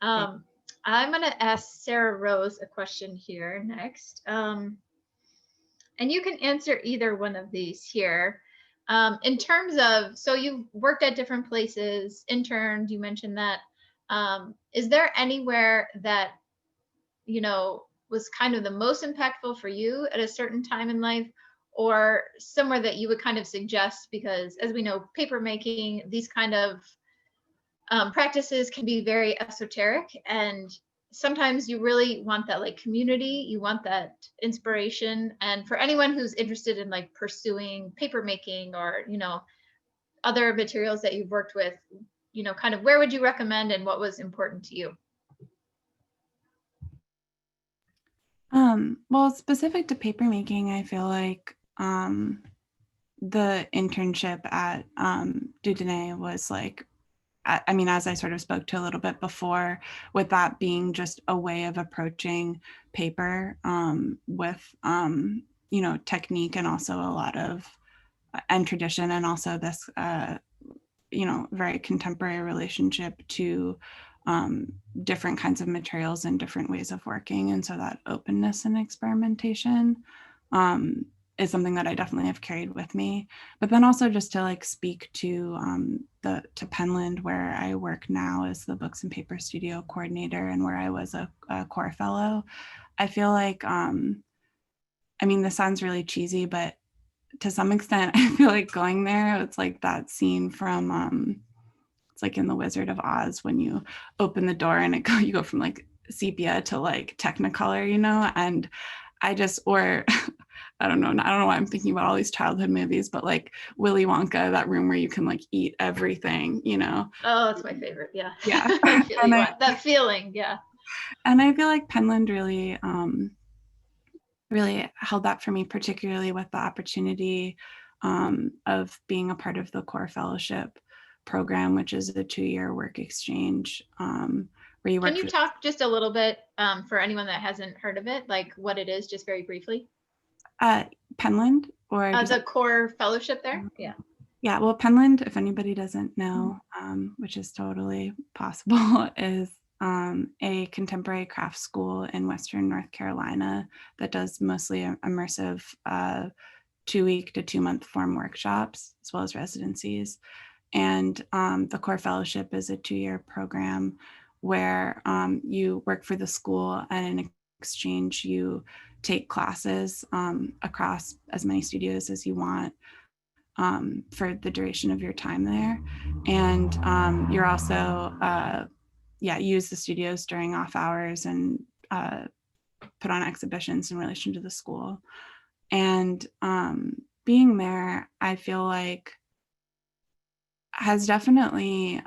I'm going to ask Sarah Rose a question here next. And you can answer either one of these here. In terms of, so you've worked at different places, interned, you mentioned that. Is there anywhere that, you know, was kind of the most impactful for you at a certain time in life, or somewhere that you would kind of suggest? Because as we know, paper making, these kind of practices can be very esoteric, and sometimes you really want that like community, you want that inspiration. And for anyone who's interested in like pursuing paper making, or, you know, other materials that you've worked with, you know, kind of where would you recommend and what was important to you? Well, specific to paper making, I feel like the internship at Dudene was like, I mean, as I sort of spoke to a little bit before, with that being just a way of approaching paper with, you know, technique and also a lot of and tradition, and also this, you know, very contemporary relationship to different kinds of materials and different ways of working. And so that openness and experimentation is something that I definitely have carried with me. But then also just to like speak to to Penland, where I work now as the Books and Paper Studio coordinator, and where I was a core fellow. I feel like, I mean, this sounds really cheesy, but to some extent, I feel like going there, it's like that scene from it's like in The Wizard of Oz when you open the door and you go from like sepia to like Technicolor, you know. And I just, or I don't know why I'm thinking about all these childhood movies, but like Willy Wonka, that room where you can like eat everything, you know. Oh, that's my favorite. Yeah. Yeah. I feel you want that feeling. Yeah. And I feel like Penland really really held that for me, particularly with the opportunity of being a part of the core fellowship program, which is a 2-year work exchange where you work. Can you talk just a little bit for anyone that hasn't heard of it, like what it is, just very briefly? Penland, or The core fellowship there? Yeah. Yeah, well, Penland, if anybody doesn't know, which is totally possible, is a contemporary craft school in Western North Carolina that does mostly immersive 2-week to 2-month form workshops, as well as residencies. And the core fellowship is a 2-year program where you work for the school, and in exchange you take classes across as many studios as you want for the duration of your time there. And you're also use the studios during off hours, and put on exhibitions in relation to the school. And being there, I feel like has definitely,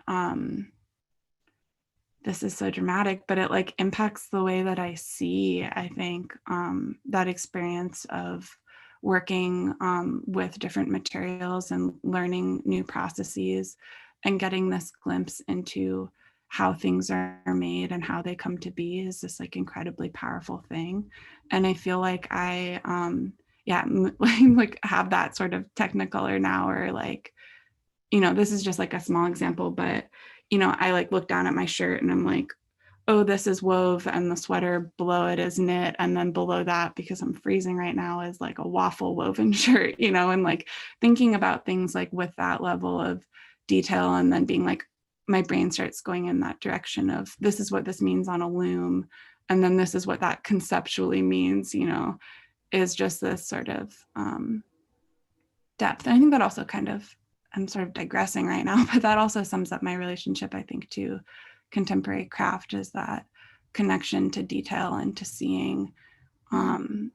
this is so dramatic, but it like impacts the way that I see, I think, that experience of working with different materials and learning new processes, and getting this glimpse into how things are made and how they come to be is this like incredibly powerful thing. And I feel like I like have that sort of Technicolor now, or like, you know, this is just like a small example, but, you know, I like look down at my shirt and I'm like, oh, this is wove, and the sweater below it is knit. And then below that, because I'm freezing right now, is like a waffle woven shirt, you know, and like thinking about things like with that level of detail, and then being like, my brain starts going in that direction of this is what this means on a loom. And then this is what that conceptually means, you know, is just this sort of depth. And I think that also kind of, I'm sort of digressing right now, but that also sums up my relationship, I think, to contemporary craft, is that connection to detail and to seeing. And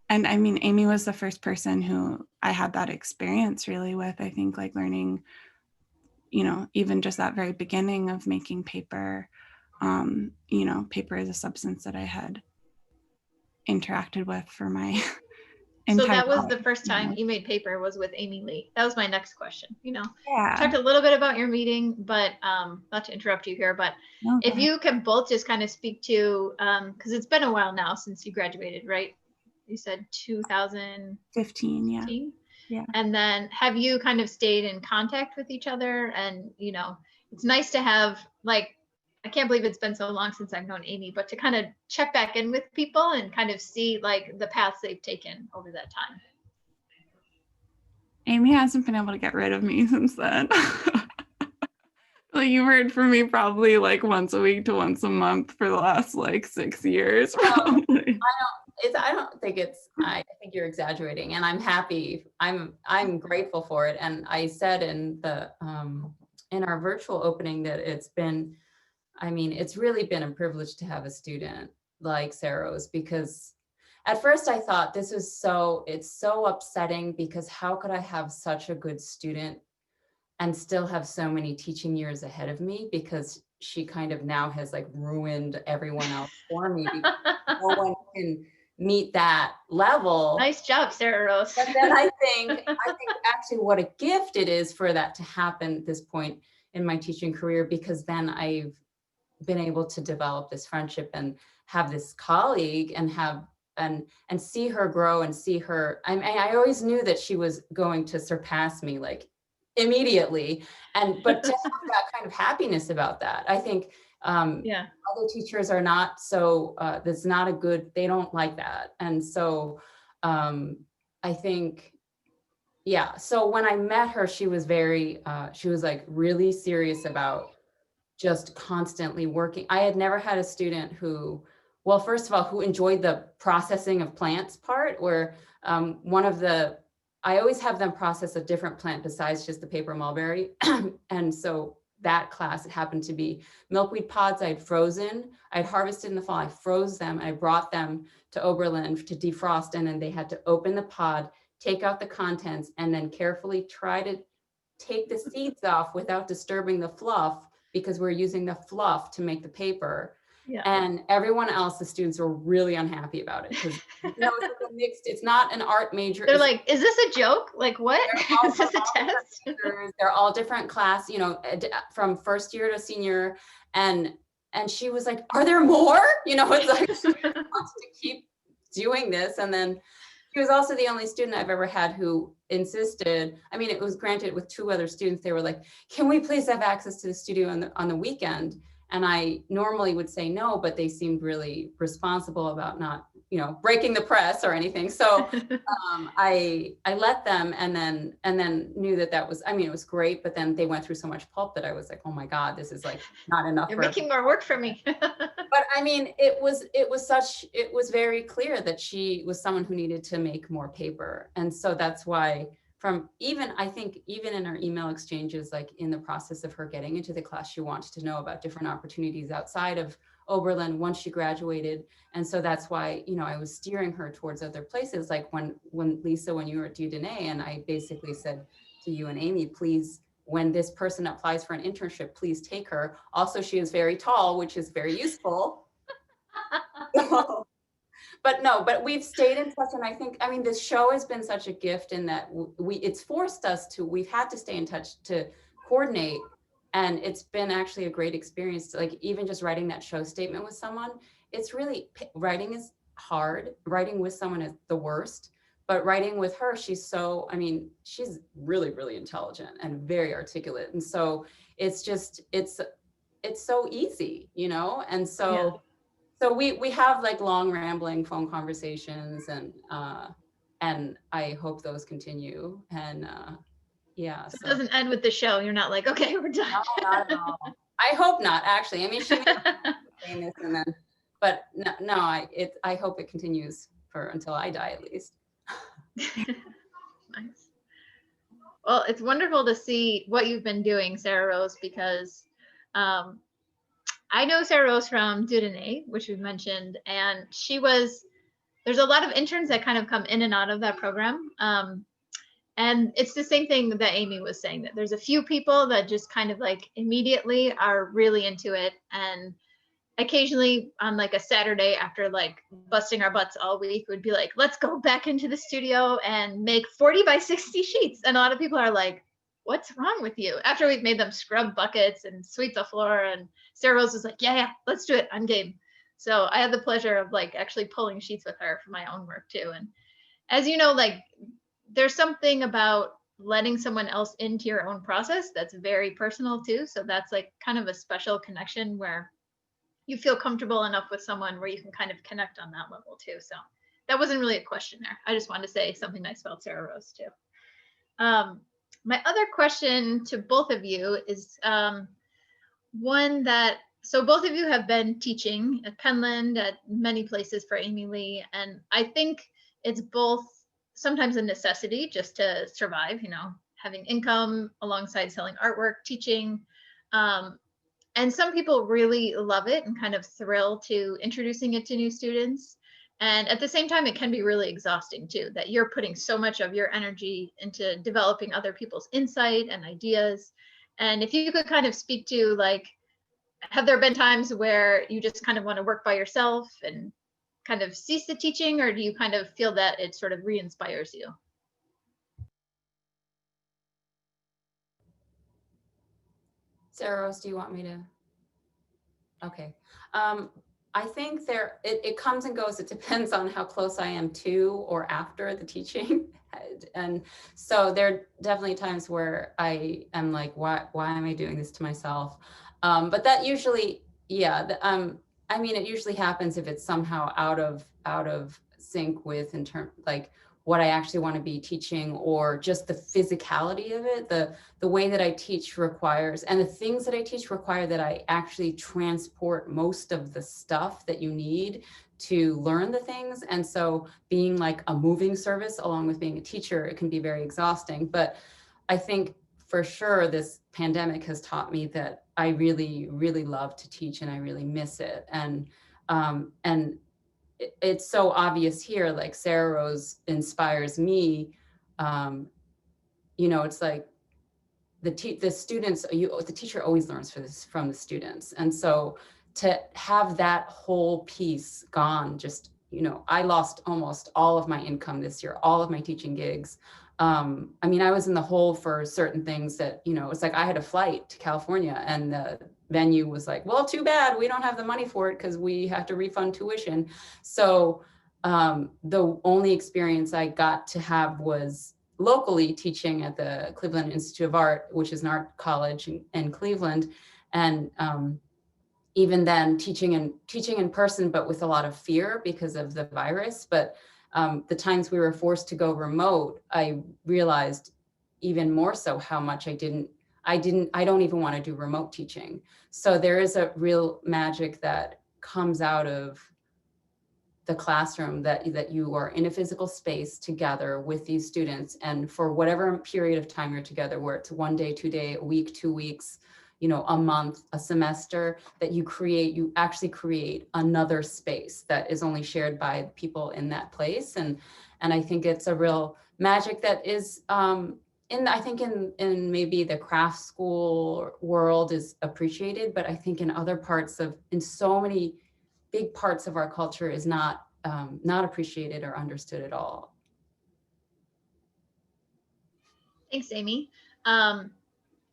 I mean, Aimee was the first person who I had that experience really with, I think, like learning even just that very beginning of making paper, paper is a substance that I had interacted with for my So entire that was the life. first time you made paper was with Aimee Lee. That was my next question. Yeah. Talked a little bit about your meeting, but not to interrupt you here, but No, if you can both just kind of speak to, because it's been a while now since you graduated, right? You said 2015. 15, yeah. Yeah. And then have you kind of stayed in contact with each other? And, it's nice to have, like, I can't believe it's been so long since I've known Aimee, but to kind of check back in with people and kind of see like the paths they've taken over that time. Aimee hasn't been able to get rid of me since then. Like, you've heard from me probably like once a week to once a month for the last like 6 years. Probably. I think you're exaggerating, and I'm happy. I'm grateful for it. And I said in our virtual opening that it's really been a privilege to have a student like Sarah Rose, because at first I thought it's so upsetting, because how could I have such a good student and still have so many teaching years ahead of me, because she kind of now has like ruined everyone else for me, because no one can meet that level. Nice job, Sarah Rose. But then I think actually what a gift it is for that to happen at this point in my teaching career, because then I've been able to develop this friendship and have this colleague and have and see her grow and see her. I always knew that she was going to surpass me like immediately, but to have that kind of happiness about that, I think other teachers are not so that's not a good, they don't like that. And so I think so when I met her, she was like really serious about just constantly working. I had never had a student who, well, first of all, who enjoyed the processing of plants part, where I always have them process a different plant besides just the paper mulberry. And so that class, it happened to be milkweed pods I'd frozen. I'd harvested in the fall, I froze them, I brought them to Oberlin to defrost, and then they had to open the pod, take out the contents, and then carefully try to take the seeds off without disturbing the fluff, because we're using the fluff to make the paper. Yeah. And everyone else, the students, were really unhappy about it, because it's like a mixed, it's not an art major. They're like, is this a joke? Like, what? Is this a test? They're all different class, from first year to senior. And she was like, are there more? It's like, she wants to keep doing this. And then she was also the only student I've ever had who insisted. It was granted with 2 other students. They were like, can we please have access to the studio on the weekend? And I normally would say no, but they seemed really responsible about not, breaking the press or anything. So I let them, and then knew that was, it was great, but then they went through so much pulp that I was like, oh my God, this is like not enough. You're making more work for me. But it was very clear that she was someone who needed to make more paper. And so that's why I think even in our email exchanges, like in the process of her getting into the class, she wanted to know about different opportunities outside of Oberlin once she graduated. And so that's why, I was steering her towards other places. Like when Lisa, when you were at Dieudonné, and I basically said to you and Aimee, please, when this person applies for an internship, please take her. Also, she is very tall, which is very useful. But we've stayed in touch. And I think, this show has been such a gift in that it's forced us to, we've had to stay in touch to coordinate. And it's been actually a great experience to, like, even just writing that show statement with someone. It's really, writing is hard. Writing with someone is the worst. But writing with her, she's really, really intelligent and very articulate. And so it's just, it's so easy, And so, So we have like long rambling phone conversations, and I hope those continue. And so it doesn't end with the show. You're not like, okay, we're done. No, not at all. I hope not, actually. She may saying this, and then, but no, I hope it continues until I die, at least. Nice. Well, it's wonderful to see what you've been doing, Sarah Rose, because I know Sarah Rose from Dieudonné, which we've mentioned, and there's a lot of interns that kind of come in and out of that program. And it's the same thing that Aimee was saying, that there's a few people that just kind of like immediately are really into it. And occasionally on like a Saturday after like busting our butts all week, would be like, let's go back into the studio and make 40 by 60 sheets. And a lot of people are like, what's wrong with you? After we've made them scrub buckets and sweep the floor, and Sarah Rose was like, yeah, let's do it, I'm game. So I had the pleasure of like actually pulling sheets with her for my own work too. And as you know, like there's something about letting someone else into your own process that's very personal too. So that's like kind of a special connection where you feel comfortable enough with someone where you can kind of connect on that level too. So that wasn't really a question there. I just wanted to say something nice about Sarah Rose too. My other question to both of you is one that, so both of you have been teaching at Penland, at many places for Aimee Lee, and I think it's both sometimes a necessity just to survive, you know, having income alongside selling artwork, teaching. And some people really love it and kind of thrill to introducing it to new students. And at the same time, it can be really exhausting too, that you're putting so much of your energy into developing other people's insight and ideas. And if you could kind of speak to like, have there been times where you just kind of want to work by yourself and kind of cease the teaching, or do you kind of feel that it sort of re-inspires you? Sarah Rose, do you want me to? Okay. I think it comes and goes. It depends on how close I am to or after the teaching. And so there are definitely times where I am like, why am I doing this to myself? But that usually, yeah, I mean, it usually happens if it's somehow out of sync with in terms like what I actually want to be teaching, or just the physicality of it, the way that I teach requires, and the things that I teach require that I actually transport most of the stuff that you need to learn the things. And so being like a moving service along with being a teacher, it can be very exhausting. But I think for sure this pandemic has taught me that I really, really love to teach and I really miss it. And it's so obvious here, like Sarah Rose inspires me. It's like the students, the teacher always learns from the students. And so to have that whole piece gone, just, I lost almost all of my income this year, all of my teaching gigs. I mean, I was in the hole for certain things that, it's like I had a flight to California and the venue was like, well, too bad, we don't have the money for it because we have to refund tuition. So the only experience I got to have was locally teaching at the Cleveland Institute of Art, which is an art college in Cleveland. And even then teaching in person, but with a lot of fear because of the virus. But the times we were forced to go remote, I realized even more so how much I don't even want to do remote teaching. So there is a real magic that comes out of the classroom, that you are in a physical space together with these students, and for whatever period of time you're together, where it's 1 day, 2 day, a week, 2 weeks, a month, a semester, that you actually create another space that is only shared by people in that place. And I think it's a real magic that is I think in maybe the craft school world is appreciated, but I think in so many big parts of our culture is not appreciated or understood at all. Thanks, Aimee.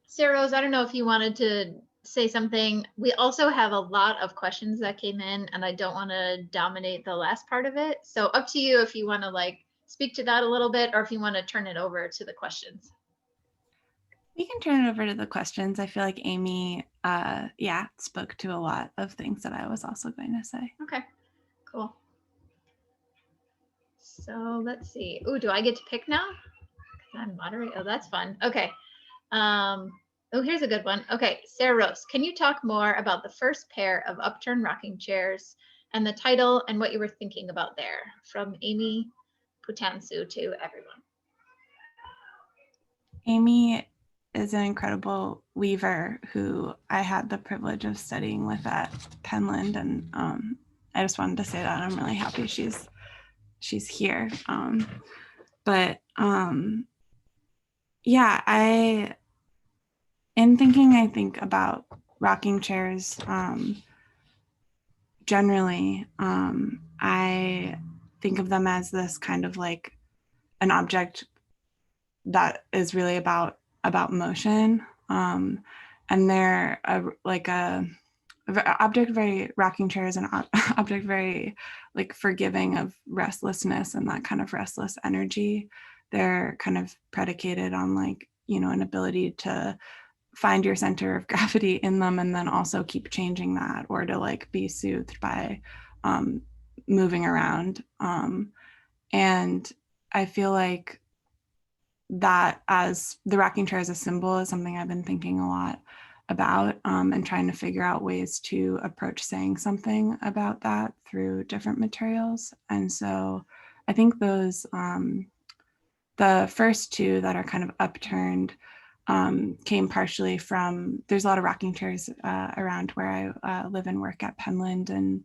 Sarah Rose, I don't know if you wanted to say something. We also have a lot of questions that came in, and I don't want to dominate the last part of it. So up to you if you want to like speak to that a little bit, or if you want to turn it over to the questions. We can turn it over to the questions. I feel like Aimee, spoke to a lot of things that I was also going to say. Okay, cool. So let's see. Ooh, do I get to pick now? I'm moderating. Oh, that's fun. Okay. Here's a good one. Okay, Sarah Rose, can you talk more about the first pair of upturned rocking chairs and the title and what you were thinking about there? From Aimee Putansu to everyone. Aimee is an incredible weaver who I had the privilege of studying with at Penland, and I just wanted to say that I'm really happy she's here. But Yeah, in thinking, I think about rocking chairs generally. I think of them as this kind of like an object that is really about motion, and they're like a object very rocking chair is an object very like forgiving of restlessness and that kind of restless energy. They're kind of predicated on like, you know, an ability to find your center of gravity in them and then also keep changing that, or to like be soothed by um, moving around. And I feel like that as the rocking chair as a symbol is something I've been thinking a lot about, and trying to figure out ways to approach saying something about that through different materials. And so I think those, the first two that are kind of upturned, came partially from, there's a lot of rocking chairs around where I live and work at Penland. And,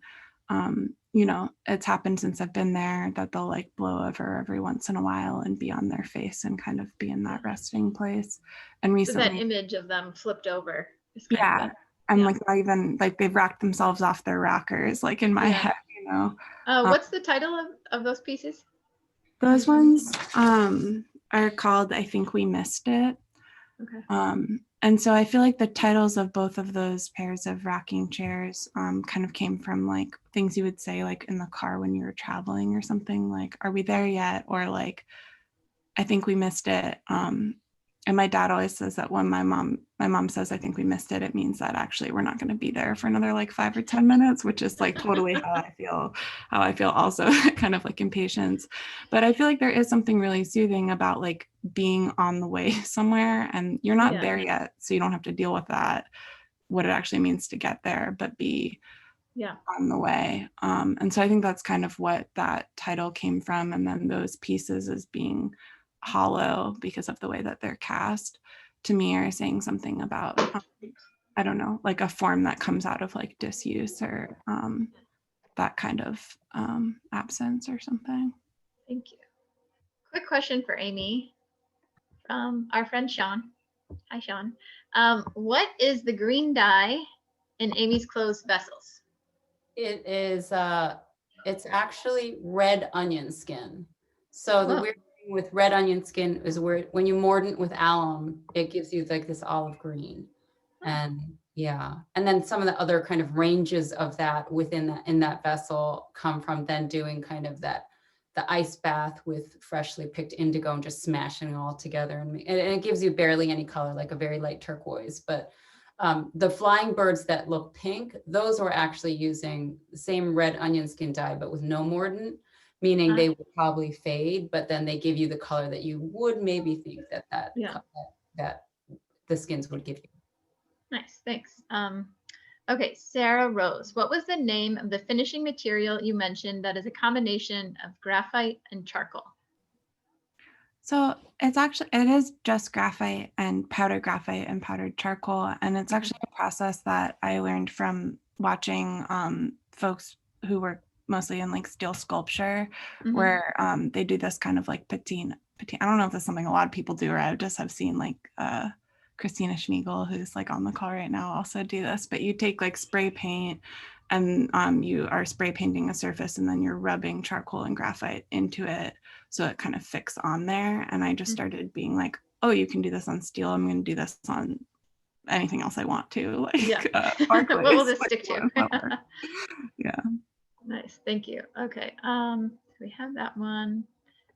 you know, it's happened since I've been there that they'll like blow over every once in a while and be on their face and kind of be in that resting place. And So that recently, image of them flipped over is kind of yeah, it. I'm Yeah. like not even like they've rocked themselves off their rockers, like in my Yeah. head, you know. What's the title of those pieces? Those ones are called I Think We Missed It. Okay. And so I feel like the titles of both of those pairs of rocking chairs kind of came from like things you would say like in the car when you were traveling or something, like, are we there yet? Or like, I think we missed it. And my dad always says that when my mom says, I think we missed it, it means that actually we're not going to be there for another like 5 or 10 minutes, which is like totally how I feel also kind of like impatience. But I feel like there is something really soothing about like being on the way somewhere and you're not Yeah. there yet. So you don't have to deal with that, what it actually means to get there, but be Yeah. on the way. And so I think that's kind of what that title came from. And then those pieces as being hollow because of the way that they're cast to me are saying something about, I don't know, like a form that comes out of like disuse or that kind of absence or something. Thank you. Quick question for Aimee from our friend Sean. Hi, Sean. What is the green dye in Aimee's closed vessels? It is, it's actually red onion skin. So the Whoa. weird thing with red onion skin is where when you mordant with alum, it gives you like this olive green. And yeah, and then some of the other kind of ranges of that within that in that vessel come from then doing kind of that the ice bath with freshly picked indigo and just smashing it all together, and it gives you barely any color, like a very light turquoise. But the flying birds that look pink, those were actually using the same red onion skin dye, but with no mordant, meaning they would probably fade, but then they give you the color that you would maybe think Yeah. that the skins would give you. Nice. Thanks. Okay, Sarah Rose. What was the name of the finishing material you mentioned that is a combination of graphite and charcoal? So it is just graphite and powdered charcoal. And it's actually a process that I learned from watching folks who work mostly in like steel sculpture, where they do this kind of like patina. I don't know if that's something a lot of people do, or I just have seen like Christina Schmiegel, who's like on the call right now, also do this. But you take like spray paint and you are spray painting a surface and then you're rubbing charcoal and graphite into it so it kind of fix on there. And I just started being like, oh, you can do this on steel. I'm going to do this on anything else I want to, like Yeah. Barclays. What will this like, stick to? Yeah. Nice. Thank you. Okay. We have that one.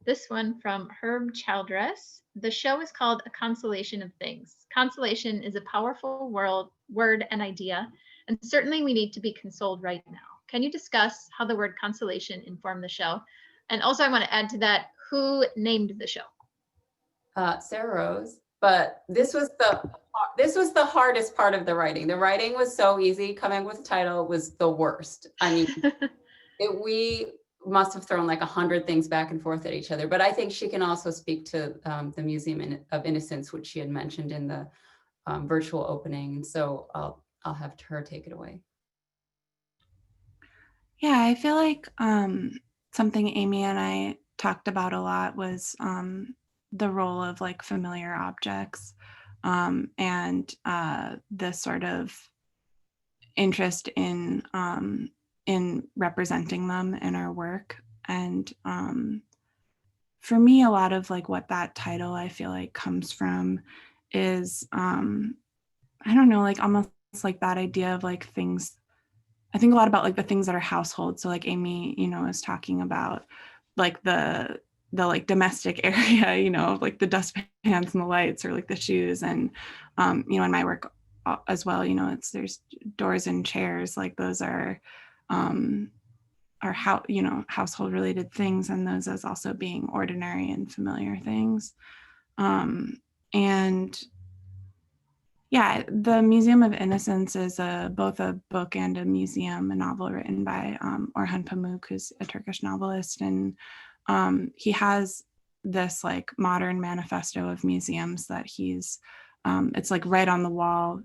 This one from Herb Childress. The show is called A Consolation of Things. Consolation is a powerful word and idea, and certainly we need to be consoled right now. Can you discuss how the word consolation informed the show? And also I want to add to that, who named the show? Sarah Rose, but this was the hardest part of the writing. The writing was so easy. Coming up with a title was the worst. I mean, we must have thrown like 100 things back and forth at each other, but I think she can also speak to the Museum of Innocence, which she had mentioned in the virtual opening. So I'll have her take it away. Yeah, I feel like something Aimee and I talked about a lot was the role of like familiar objects, and the sort of interest in representing them in our work. And for me, a lot of like what that title I feel like comes from is I don't know, like almost like that idea of like things. I think a lot about like the things that are household. So like Aimee, is talking about like the like domestic area, of like the dustpans and the lights or like the shoes. And in my work as well, there's doors and chairs, like those are how household related things, and those as also being ordinary and familiar things. And yeah, the Museum of Innocence is both a book and a museum, a novel written by Orhan Pamuk, who's a Turkish novelist. And he has this like modern manifesto of museums that it's like right on the wall.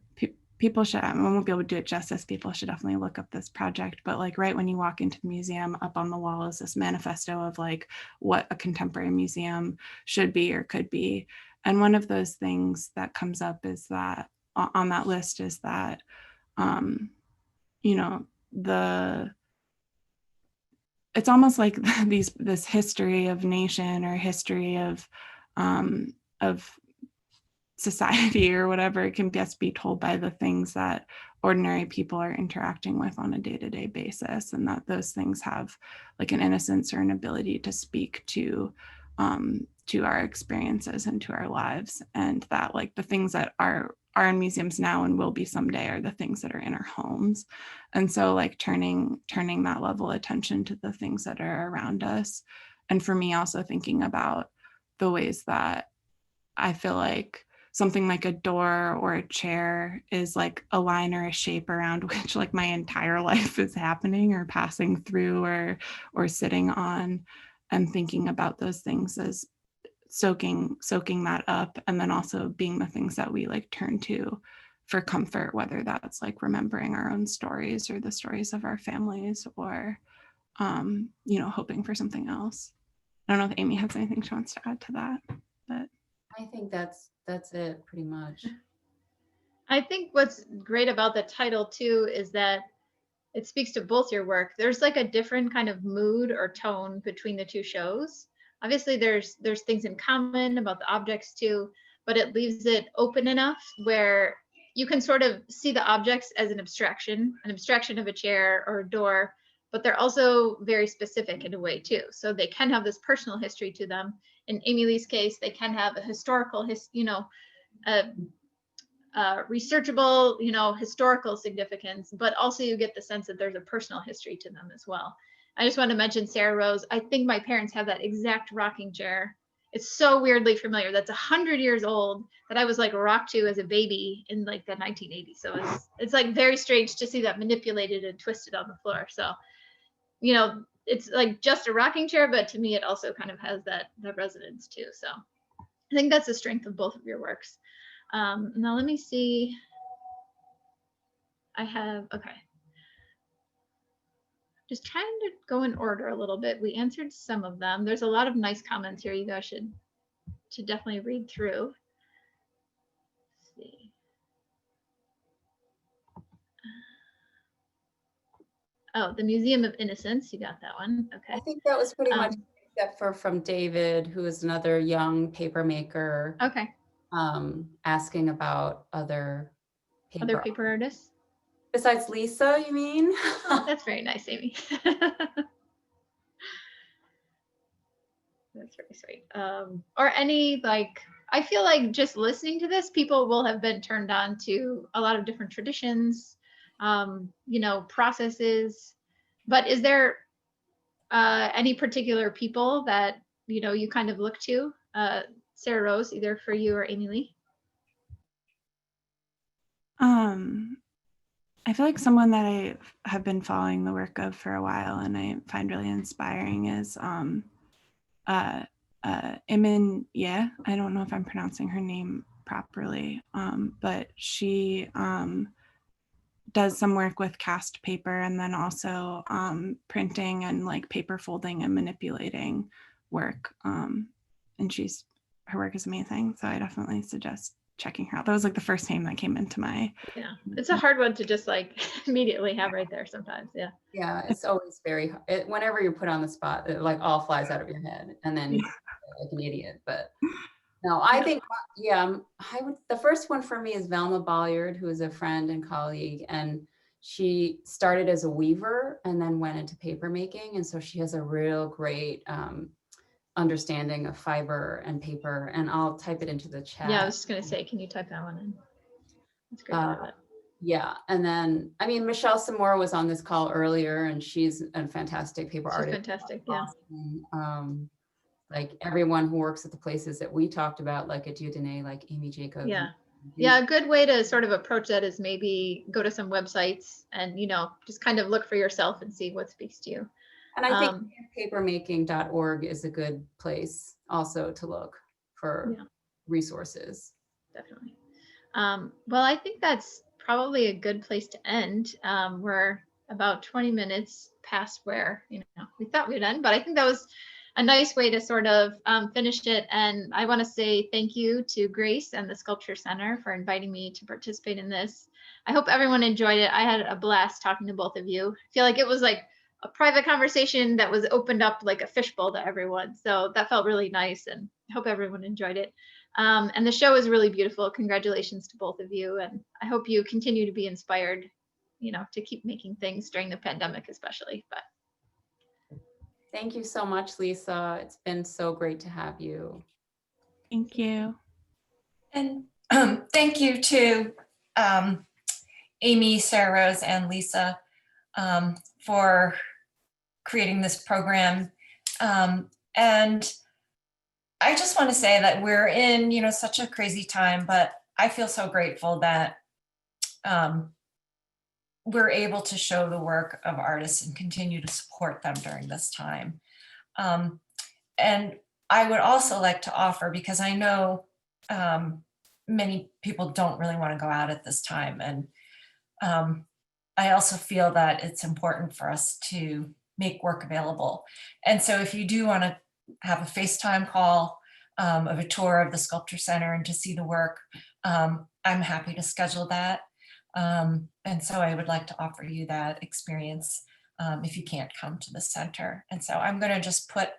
People should, I won't be able to do it justice. People should definitely look up this project. But like right when you walk into the museum, up on the wall is this manifesto of like what a contemporary museum should be or could be. And one of those things that comes up is that on that list is that, the it's almost like this history of nation or history of society or whatever, it can best be told by the things that ordinary people are interacting with on a day-to-day basis, and that those things have like an innocence or an ability to speak to our experiences and to our lives, and that like the things that are in museums now and will be someday are the things that are in our homes. And so like turning that level of attention to the things that are around us. And for me also thinking about the ways that I feel like something like a door or a chair is like a line or a shape around which like my entire life is happening or passing through or sitting on, and thinking about those things as soaking that up, and then also being the things that we like turn to for comfort, whether that's like remembering our own stories or the stories of our families, or hoping for something else. I don't know if Aimee has anything she wants to add to that, but I think that's it pretty much. I think what's great about the title too is that it speaks to both your work. There's like a different kind of mood or tone between the two shows. Obviously there's things in common about the objects too, but it leaves it open enough where you can sort of see the objects as an abstraction of a chair or a door, but they're also very specific in a way too. So they can have this personal history to them. In Aimee Lee's case, they can have a historical researchable, historical significance, but also you get the sense that there's a personal history to them as well. I just want to mention Sarah Rose. I think my parents have that exact rocking chair. It's so weirdly familiar. That's 100 years old that I was like rocked to as a baby in like the 1980s. So it's like very strange to see that manipulated and twisted on the floor. So, it's like just a rocking chair, but to me it also kind of has that resonance too. So I think that's the strength of both of your works. Now let me see. Okay. Just trying to go in order a little bit. We answered some of them. There's a lot of nice comments here. You guys should definitely read through. Let's see. Oh, the Museum of Innocence. You got that one. Okay. I think that was pretty much, except for from David, who is another young paper maker. Okay. Asking about other paper artists. Besides Lisa, you mean? Oh, that's very nice, Aimee. That's very sweet. Or any I feel like just listening to this, people will have been turned on to a lot of different traditions, processes. But is there any particular people that you kind of look to? Sarah Rose, either for you or Aimee Lee? I feel like someone that I have been following the work of for a while and I find really inspiring is Aimee. I don't know if I'm pronouncing her name properly, but she does some work with cast paper and then also printing and like paper folding and manipulating work. And she's her work is amazing. So I definitely suggest checking her out. That was like the first name that came into my. Yeah, it's a hard one to just like immediately have right there sometimes. Yeah. Yeah, it's always very, whenever you're put on the spot, it like all flies out of your head and then Yeah. like an idiot. But no, I Yeah. think, yeah, the first one for me is Velma Bolliard, who is a friend and colleague. And she started as a weaver and then went into paper making. And so she has a real great understanding of fiber and paper. And I'll type it into the chat. Yeah, I was just gonna say, can you type that one in? It's great to have it. Yeah, and then, I mean, Michelle Samora was on this call earlier, and she's a fantastic paper She's artist. fantastic, yeah. Like everyone who works at the places that we talked about, like at Dieudonné, like Aimee Jacobs. Yeah. Yeah, a good way to sort of approach that is maybe go to some websites and, you know, just kind of look for yourself and see what speaks to you. And I think papermaking.org is a good place also to look for resources. Definitely. Well, I think that's probably a good place to end. We're about 20 minutes past where, you know, we thought we'd end, but I think that was a nice way to sort of finish it. And I want to say thank you to Grace and the Sculpture Center for inviting me to participate in this. I hope everyone enjoyed it. I had a blast talking to both of you. I feel like it was like a private conversation that was opened up like a fishbowl to everyone. So that felt really nice, and I hope everyone enjoyed it. And the show is really beautiful. Congratulations to both of you. And I hope you continue to be inspired, you know, to keep making things during the pandemic, especially. But Thank you so much, Lisa. It's been so great to have you. Thank you. And thank you to Aimee, Sarah Rose, and Lisa for creating this program. And I just want to say that we're in, you know, such a crazy time, but I feel so grateful that we're able to show the work of artists and continue to support them during this time. And I would also like to offer, because I know many people don't really want to go out at this time. And I also feel that it's important for us to make work available. And so if you do want to have a FaceTime call of a tour of the Sculpture Center and to see the work, I'm happy to schedule that. And so I would like to offer you that experience if you can't come to the center. And so I'm going to just put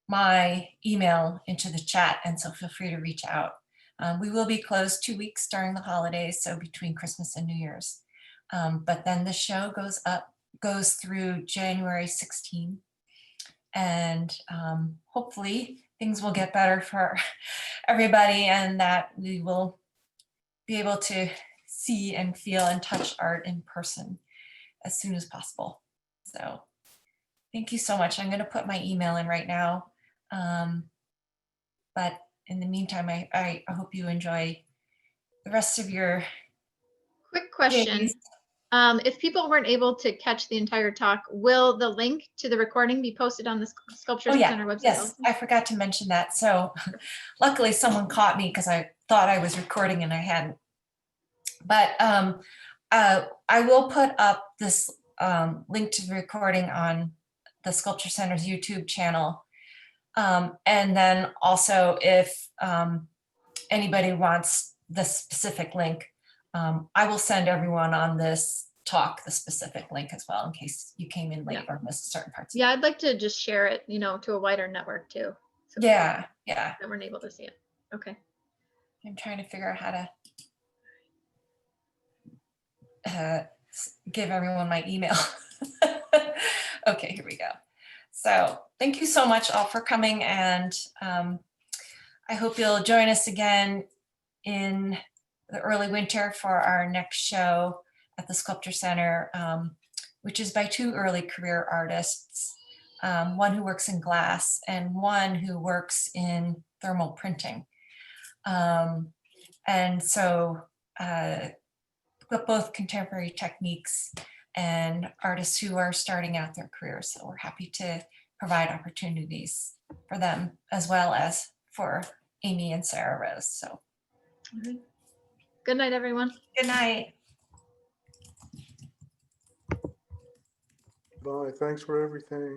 my email into the chat, and so feel free to reach out. We will be closed 2 weeks during the holidays, so between Christmas and New Year's. But then the show goes through January 16th, and hopefully things will get better for everybody, and that we will be able to see and feel and touch art in person as soon as possible. So thank you so much. I'm going to put my email in right now. But in the meantime, I hope you enjoy the rest of your quick question. days. If people weren't able to catch the entire talk, will the link to the recording be posted on the Sculpture Center website? Yes, also? I forgot to mention that. So luckily someone caught me because I thought I was recording and I hadn't. But I will put up this link to the recording on the Sculpture Center's YouTube channel. And then also if anybody wants the specific link, I will send everyone on this talk the specific link as well, in case you came in late or missed certain parts. Yeah, I'd like to just share it, you know, to a wider network too. So Yeah. that weren't able to see it. Okay. I'm trying to figure out how to give everyone my email. Okay, here we go. So thank you so much all for coming, and I hope you'll join us again in the early winter for our next show at the Sculpture Center, which is by two early career artists, one who works in glass and one who works in thermal printing. And so both contemporary techniques and artists who are starting out their careers. So we're happy to provide opportunities for them as well as for Aimee and Sarah Rose. So All right. Good night, everyone. good night. Bye. Thanks for everything.